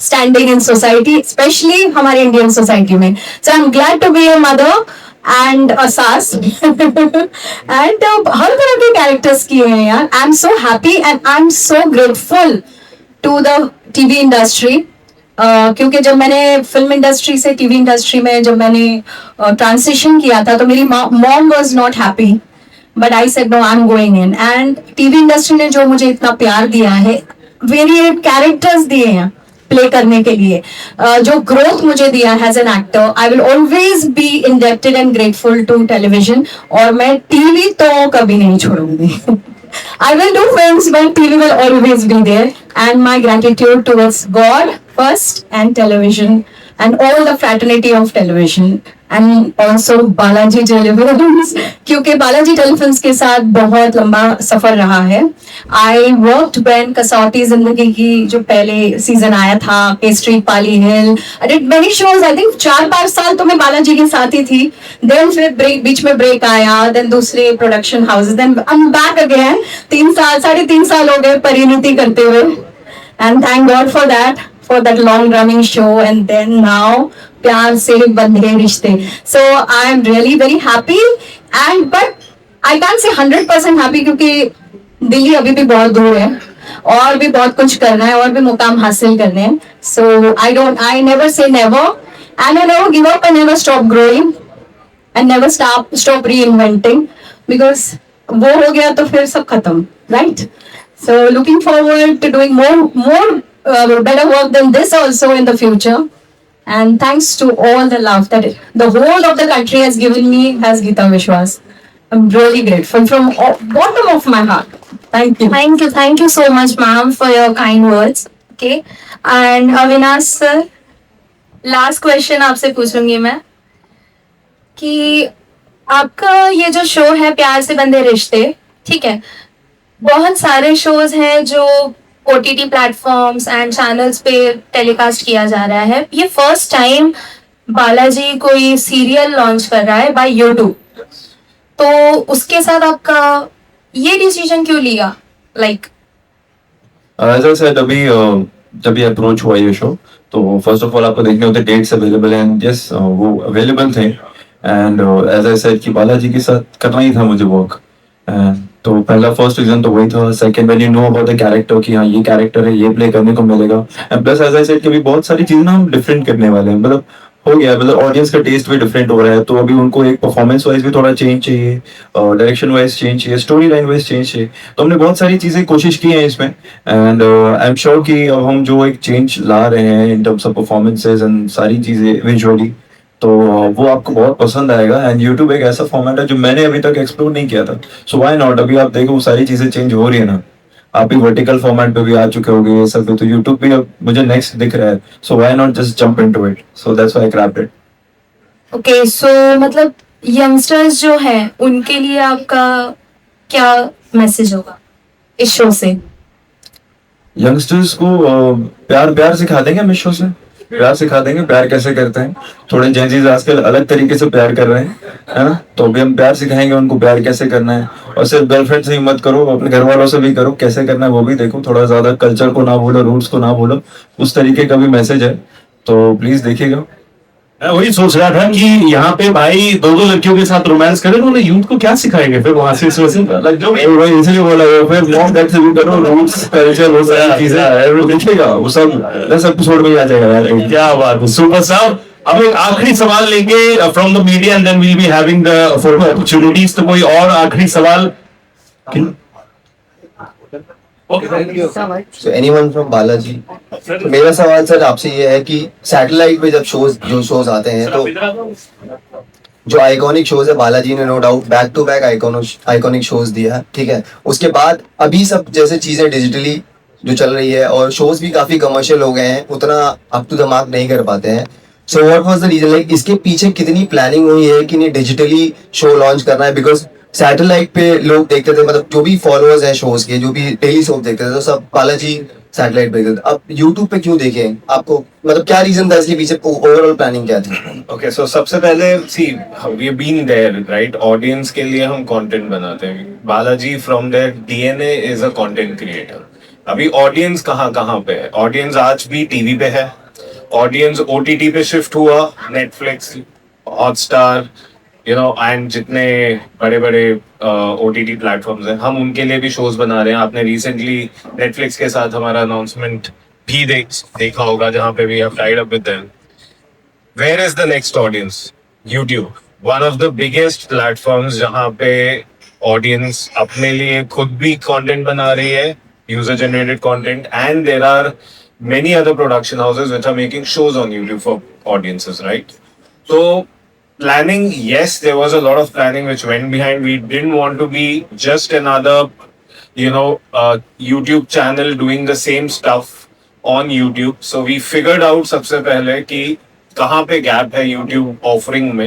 standing in society, especially हमारे Indian society में। So I'm glad to be a mother and a सास and हर तरह के कैरेक्टर्स किए हैं यार। I am so happy and I am so grateful to the TV industry, क्योंकि जब मैंने फिल्म इंडस्ट्री से टीवी इंडस्ट्री में जब मैंने ट्रांसिशन किया था तो मेरी mom was not happy, but I said no, I am going in. And TV industry ने जो मुझे इतना प्यार दिया है, वेरिएट कैरेक्टर्स दिए हैं प्ले करने के लिए, जो ग्रोथ मुझे दिया as an actor, I will always be indebted and grateful to television. और मैं टीवी तो कभी नहीं छोड़ूंगी। I will do films, but TV will always be there. And my gratitude towards God first, and television, and all the fraternity of television, and also Balaji Telefilms, क्योंकि Balaji telefilms के साथ बहुत लंबा सफर रहा है। I worked when कसौटी जिंदगी की जो पहले सीजन आया था, केसरी, पाली हिल, I did many shows। I think 4-5 साल तो मैं बालाजी के साथ ही थी। Then फिर बीच में ब्रेक आया, then दूसरे production houses, then I'm back again। 3 साल, 3.5 साल हो गए परिणति करते हुए, and thank God for that long running show, and then now प्यार से बंधे रिश्ते। So I am really very happy, and but I can't say 100% happy क्योंकि दिल्ली अभी भी बहुत दूर है और भी बहुत कुछ करना है और भी मुकाम हासिल करने हैं। So I never say never, and I never give up, and never stop growing, and never stop reinventing, because वो हो गया तो फिर सब खत्म, right? So looking forward to doing more better work than this also in the future. And thanks to all the love that the whole of the country has given me as Geeta Vishwas. I'm really grateful from bottom of my heart. Thank you. Thank you so much, ma'am, for your kind words. Okay, and Avinash sir, last question आपसे पूछूंगी मैं कि आपका ये जो show है प्यार से बंधे रिश्ते, ठीक है, बहुत सारे शोज हैं जो OTT प्लेटफॉर्म्स एंड चैनल्स पे टेलीकास्ट किया जा रहा है। ये फर्स्ट टाइम बालाजी कोई सीरियल लॉन्च कर रहा है बाय यूट्यूब, तो उसके साथ आपका ये डिसीजन क्यों लिया? लाइक एज आई सेड, अभी जब ये अप्रोच हुआ ये शो, तो फर्स्ट ऑफ ऑल आपको देखने होते डेट्स अवेलेबल हैं, यस वो अवेलेबल थे, एंड एज आई सेड कि बालाजी के साथ करना ही था मुझे वर्क। तो पहला फर्स्ट रीजन तो वही था। Second, when you know about the character कि हाँ ये कैरेक्टर है, ये प्ले करने को मिलेगा, and plus as I said कि अभी बहुत सारी चीजें ना हम डिफरेंट करने वाले हैं, मतलब हो गया, मतलब ऑडियंस का टेस्ट भी डिफरेंट हो रहा है, तो अभी उनको एक परफॉर्मेंस वाइज भी थोड़ा चेंज चाहिए, डायरेक्शन वाइज चेंज चाहिए, स्टोरी लाइन वाइज चेंज चाहिए, तो हमने बहुत सारी चीजें कोशिश की हैं इसमें, एंड आई एम श्योर कि अब हम जो एक चेंज ला रहे हैं in terms of performances and सारी चीजें विजुअली, तो वो आपको बहुत पसंद आएगा। एंड यूट्यूब एक ऐसा फॉर्मेट है जो मैंने अभी तक एक्सप्लोर नहीं किया था, सो व्हाई नॉट। अभी आप देखो वो सारी चीजें चेंज हो रही है ना, आप भी वर्टिकल फॉर्मेट पे भी आ चुके होगे ये सब, तो यूट्यूब भी अब मुझे नेक्स्ट दिख रहा है, so why not just jump into it, so that's why I grabbed it. Okay, so मतलब यंगस्टर्स जो हैं उनके लिए आपका क्या मैसेज होगा इस शो से? यंगस्टर्स को प्यार सिखा देंगे हम इस शो से, प्यार सिखा देंगे, प्यार कैसे करते हैं। थोड़े जेंजीज आजकल अलग तरीके से प्यार कर रहे हैं, है ना, तो अभी हम प्यार सिखाएंगे उनको प्यार कैसे करना है, और सिर्फ गर्लफ्रेंड से ही मत करो, अपने घर वालों से भी करो, कैसे करना है वो भी देखो, थोड़ा ज्यादा कल्चर को ना भूलो, रूट्स को ना भूलो, उस तरीके का भी मैसेज है, तो प्लीज देखिएगा। मैं वही सोच रहा था कि यहाँ पे भाई दो लड़कियों के साथ रोमांस करें, उन्होंने यूथ को क्या सिखाएंगे फिर वहां से जो इसलिए बोला फिर मॉम डैड से भी करो, रूट्स कल्चर वो सारी चीजें देखिएगा, वो सब 10 एपिसोड में ही आ जाएगा यार। क्या बात है, सुपर साहब। अब एक आखिरी सवाल लेंगे from the media and then we'll be having the photo opportunities, तो कोई और आखिरी सवाल? Okay, thank you. So anyone from Balaji? तो मेरा सवाल सर आपसे ये है कि सैटेलाइट पे जब जो शोज आते हैं तो जो आइकॉनिक शोज है बालाजी ने no doubt back to back iconic shows दिया है, ठीक है। उसके बाद अभी सब जैसे चीजें डिजिटली जो चल रही है और शोज भी काफी कमर्शियल हो गए हैं, उतना अप टू द मार्क नहीं कर पाते हैं। So what was the reason, like इसके पीछे कितनी प्लानिंग हुई है कि नहीं डिजिटली शो लॉन्च करना है? बिकॉज सैटेलाइट पे लोग देखते थे, मतलब जो भी फॉलोअर्स हैं शोज के, जो भी डेली शो देखते थे, तो सब बालाजी सैटेलाइट पे देखते थे। अब यूट्यूब पे क्यों देखें आपको, मतलब क्या रीजन था इसके पीछे, ओवरऑल प्लानिंग क्या थी? ओके, सो सबसे पहले see we been there right, audience के लिए हम कंटेंट बनाते हैं। Balaji from their DNA is a content creator. अभी ऑडियंस कहाँ कहाँ पे है? ऑडियंस आज भी टीवी पे है, ऑडियंस ओटीटी पे शिफ्ट हुआ, Netflix, Hotstar, you know, and जितने बड़े बड़े ओटीटी प्लेटफॉर्म्स हैं, हम उनके लिए भी शोज बना रहे हैं। आपने रिसेंटली नेटफ्लिक्स के साथ हमारा अनाउंसमेंट भी देखा होगा, जहाँ पे we have tied up with them. Where is the next audience? YouTube, one of the biggest platforms जहाँ पे ऑडियंस अपने लिए खुद भी कंटेंट बना रही है, user generated content, and there are many other production houses which are making shows on YouTube for audiences, right? So planning, yes, there was a lot of planning which went behind. We didn't want to be just another, you know, YouTube channel doing the same stuff on YouTube. So we figured out सबसे पहले कि कहाँ पे gap है YouTube offering में,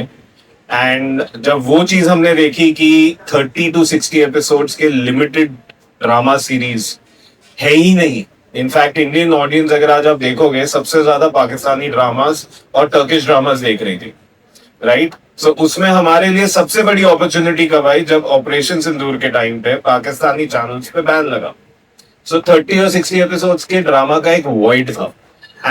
and जब वो चीज हमने देखी कि 30 to 60 एपिसोड्स के लिमिटेड ड्रामा सीरीज है ही नहीं। इनफैक्ट इंडियन ऑडियंस अगर आज आप देखोगे, सबसे ज्यादा पाकिस्तानी ड्रामास और टर्किश ड्रामास देख रही थी, राइट? सो उसमें हमारे लिए सबसे बड़ी अपॉर्चुनिटी कब आई? जब ऑपरेशन सिंदूर के टाइम पे पाकिस्तानी चैनल्स पे बैन लगा। सो 30 और 60 एपिसोड्स के ड्रामा का एक वॉइड था,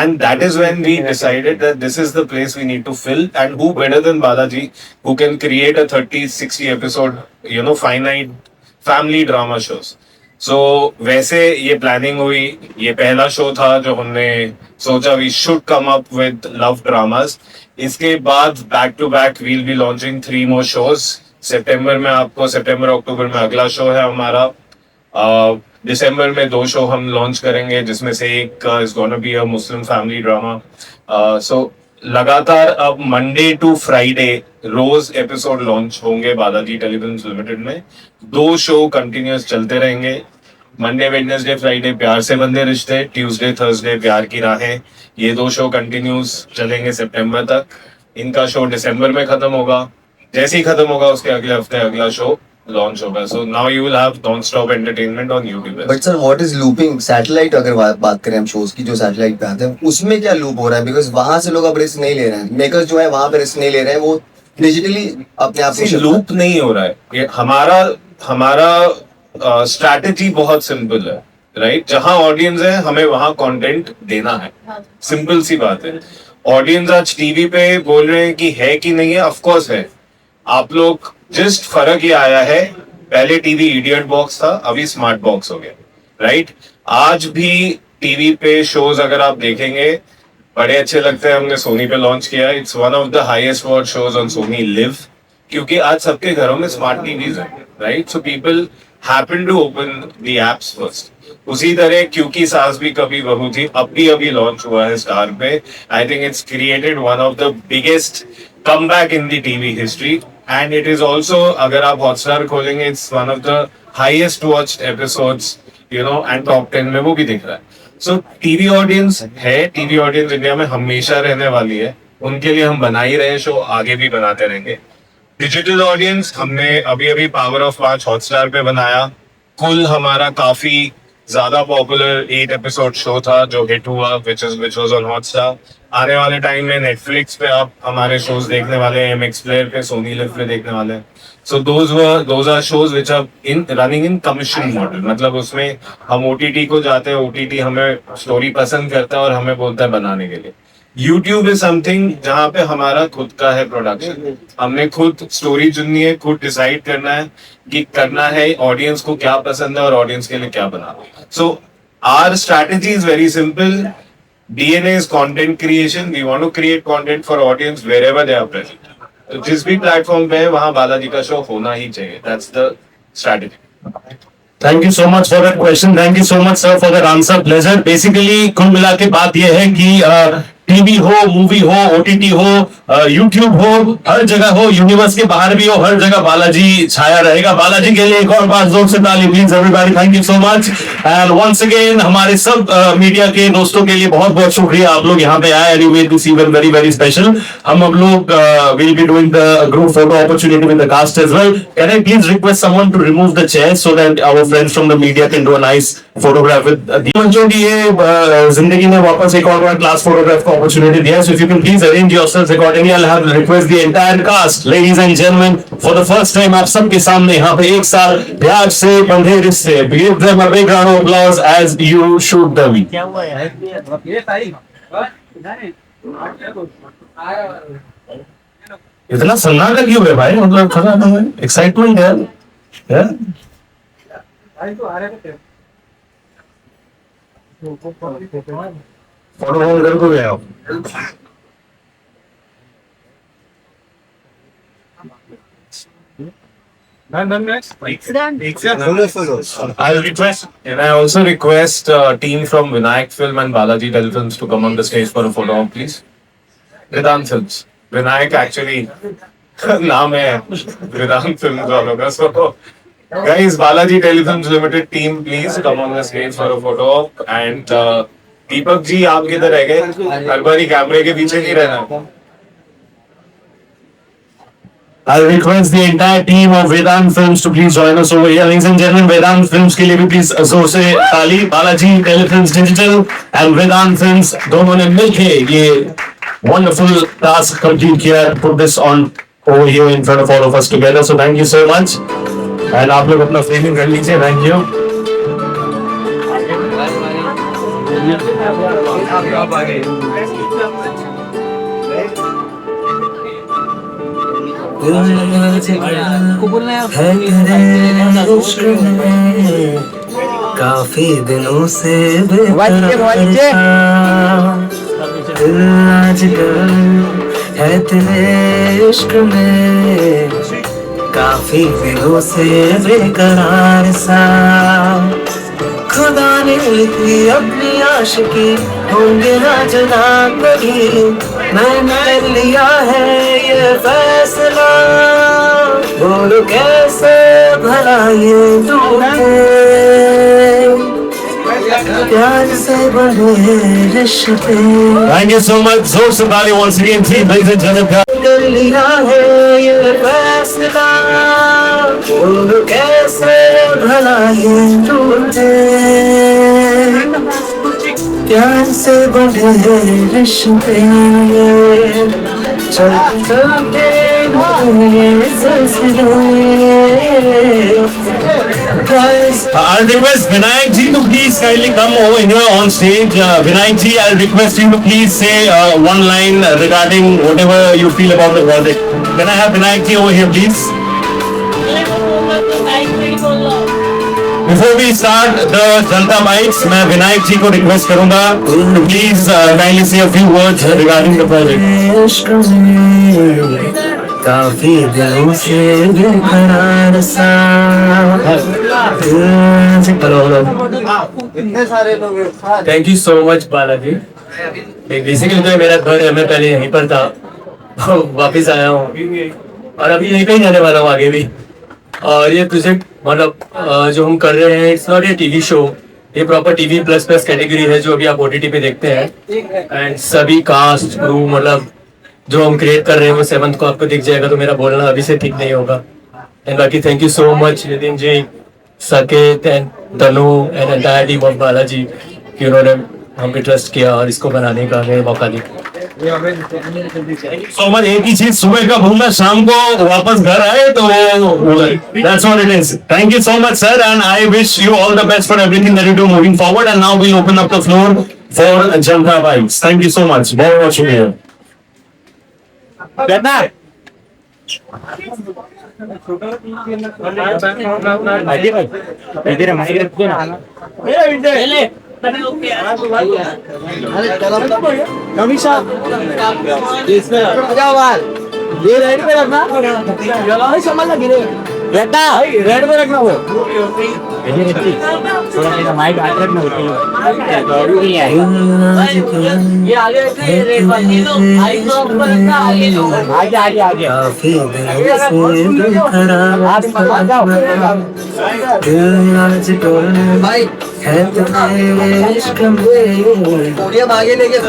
and that is when we decided that this is the place we need to fill, and who better than Balaji, who can create a 30-60 episode, you know, finite family drama shows. So वैसे ये planning हुई। ये पहला show था जो हमने सोचा we should come up with love dramas. इसके बाद back to back we'll be launching 3 more shows. सितंबर में आपको, सितंबर अक्टूबर में अगला शो है हमारा। दिसंबर में 2 शो हम लॉन्च करेंगे, जिसमें से एक is gonna be a Muslim family drama. So लगातार अब मंडे टू फ्राइडे रोज एपिसोड लॉन्च होंगे बालाजी टेलीविजन लिमिटेड में। 2 शो कंटिन्यूस चलते रहेंगे। मंडे, वेडनेसडे, फ्राइडे प्यार से बंधे रिश्ते, ट्यूसडे थर्सडे प्यार की राहें। ये 2 शो कंटिन्यूस चलेंगे सितंबर तक। इनका शो दिसंबर में खत्म होगा। जैसे ही खत्म होगा उसके अगले हफ्ते अगला शो लॉन्च होगा। So now you will have non stop entertainment on YouTube. But sir what is looping? Satellite अगर बात करें हम शोज की जो सैटेलाइट पे आते हैं, उसमें क्या लूप हो रहा है? बिकॉज वहां से लोग अब रिस्क नहीं ले रहे हैं, मेकर्स जो है वहां पे रिस्क नहीं ले रहे हैं, वो डिजिटली अपने आप को लूप नहीं हो रहा है। ये हमारा स्ट्रैटेजी बहुत सिंपल है, राइट? जहां ऑडियंस है हमें वहां कंटेंट देना है, सिंपल सी बात है। ऑडियंस आज टीवी पे बोल रहे हैं कि है कि नहीं है, ऑफ कोर्स है। आप लोग जस्ट फर्क ये आया है, पहले टीवी इडियट बॉक्स था, अभी स्मार्ट बॉक्स हो गया, राइट? आज भी टीवी पे शोज अगर आप देखेंगे बड़े अच्छे लगते हैं। हमने सोनी पे लॉन्च किया, it's one of the highest watch shows on Sony LIV, क्योंकि आज सबके घरों में स्मार्ट टीवीज है, right? So people happen to open the apps first. उसी तरह क्योंकि सास भी कभी बहू थी, अभी लॉन्च हुआ है स्टार पे। I think it's created one of the biggest comeback in the TV history, and it is also, अगर आप हॉटस्टार खोलेंगे, it's one of the highest watched episodes, you know, and top 10 में वो भी दिख रहा है। सो टीवी ऑडियंस है, टीवी ऑडियंस इंडिया में हमेशा रहने वाली है। उनके लिए हम बना ही रहे शो, आगे भी बनाते रहेंगे। डिजिटल ऑडियंस हमने अभी पावर ऑफ 5 हॉटस्टार पे बनाया। कुल हमारा काफी ज्यादा पॉपुलर 8 एपिसोड शो था जो हिट हुआ, विच वाज ऑन हॉटस्टार। आने वाले टाइम में नेटफ्लिक्स पे आप हमारे शोज देखने वाले हैं, एमएक्स प्लेयर पे, सोनी लिव पे देखने वाले हैं। So those are shows which are in running in commission model, मतलब उसमें हम ओटीटी को जाते हैं, ओटीटी हमें स्टोरी पसंद करता है और हमें बोलता है बनाने के लिए। यूट्यूब इज समथिंग जहाँ पे हमारा खुद का है प्रोडक्शन, हमने खुद स्टोरी चुननी है, खुद डिसाइड करना है कि करना है ऑडियंस को क्या पसंद है और ऑडियंस के लिए क्या बनाना। So our strategy is very simple. DNA is content creation. We want to create content for audience wherever they are present. तो जिस भी प्लेटफॉर्म पे है वहां बालाजी का शो होना ही चाहिए। That's the strategy. Thank you so much for that question. Thank you so much, sir, for that answer. Pleasure. Basically, कुल मिला के बात यह है कि टीवी हो, मूवी हो, ओटीटी हो, यूट्यूब हो, हर जगह हो, यूनिवर्स के बाहर भी हो, हर जगह बालाजी छाया रहेगा. बालाजी के लिए एक और बार जोर से ताली please everybody. Thank you so much. And once again हमारे सब मीडिया के दोस्तों के लिए बहुत बहुत शुक्रिया, आप लोग यहाँ पे आए. And you made this event very very special. हम अब लोग will be doing the group photo opportunity with the cast as well. Can I please request someone to remove the chair so that our friends from the media can do a nice photograph with बच्चों की ये जिंदगी में वापस एक और बार class photograph का opportunity दिया. So if you can please arrange yourselves accordingly, I'll have to request the entire cast, ladies and gentlemen, for the first time आप सबके सामने यहाँ पे एक साल प्यार से बंधे रिश्ते. Give them a big round of applause as you shoot the video. क्या हुआ यार इतना सन्नाटा क्यों है भाई? मतलब खड़ा है, एक्साइटमेंट है? फोटो होल्ड कर को गया हो. I'll request, and I also request team from Vinayak Film and Balaji Telefilms to come on the stage for a photo, please. Vedant Films. Vinayak actually नाम है Vedant Films वालों का. So guys, Balaji Telefilms Limited team, please come on the stage for a photo. And Deepak ji आप किधर रह गए? हर बारी कैमरे के पीछे नहीं रहना. I'll request the entire team of Vedant Films to please join us over here. Ladies and gentlemen, Vedant Films के लिए भी please जोर से ताली. Balaji Telefilms Digital and Vedant Films दोनों ने मिलके ये wonderful task complete किया. Put this on over here in front of all of us together. So thank you so much. And आप लोग अपना framing कर लीजिए. Thank you. काफी दिनों से आजकल है तेरे इश्क में, काफी दिनों से बेकरार सा. खुदा ने लिखी अपनी आशिकी, होंगे ना जना कभी. मैंने कर लिया है ये फैसला, बोलो कैसे भला ये टूटे. प्यार से बढ़े रिश्ते. Thank you so much. जोर से ताली once again, please, ladies and gentlemen. कर लिया है ये फैसला, बोलो कैसे भला ये टूटे. प्यार से बढ़े रिश्ते, चलते I'll request Vinayak ji to please kindly come over here on stage. Vinayak ji, I'll request you to please say one line regarding whatever you feel about the project. Can I have Vinayak ji over here, please? Before we start the Janta Bites, मैं विनायक जी को request करूंगा to please kindly say a few words regarding the project. काफी दिनों से बेकरार सा. Thank you so much Balaji. Basically तो मेरा घर है, मैं पहले यहीं पर था, वापस आया हूँ और अभी यहीं पे ही जाने वाला हूँ आगे भी. और ये प्रोजेक्ट मतलब जो हम कर रहे हैं, it's not a TV show, ये proper TV plus plus category है जो अभी आप ओटीटी पे देखते हैं. एंड सभी कास्ट क्रू मतलब जो हम क्रिएट कर रहे हैं वो 7th को आपको दिख जाएगा. तो मेरा बोलना अभी से ठीक नहीं होगा. एंड बाकी thank you so much Nitin ji, Saket and Tanu and entire team of Balaji कि उन्होंने हम पे ट्रस्ट किया और इसको बनाने का हमें मौका दिया. So much. एक ही चीज, सुबह का भूलना शाम को वापस घर आए तो that's what it is. Thank you so much, sir, and I wish you all the best for everything that you do moving forward. And now we'll open up the floor for Janta Bites. Thank you so much. बहुत बहुत शुक्रिया. ये ready पे रखना, संभाल लगी रे. Red में रखना वो थोड़ा मेरा माइक आगे रखना नहीं है ये आगे रेड वाली लो आई तो ऊपर रखना आगे लो आगे आगे आगे काफी भाई है तुम्हारे इश्क में पोडियम आगे लेके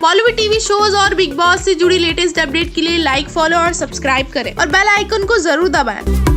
बॉलीवुड टीवी शोज और बिग बॉस से जुड़ी लेटेस्ट अपडेट के लिए लाइक, फॉलो और सब्सक्राइब करें और बेल आइकन को जरूर दबाएं।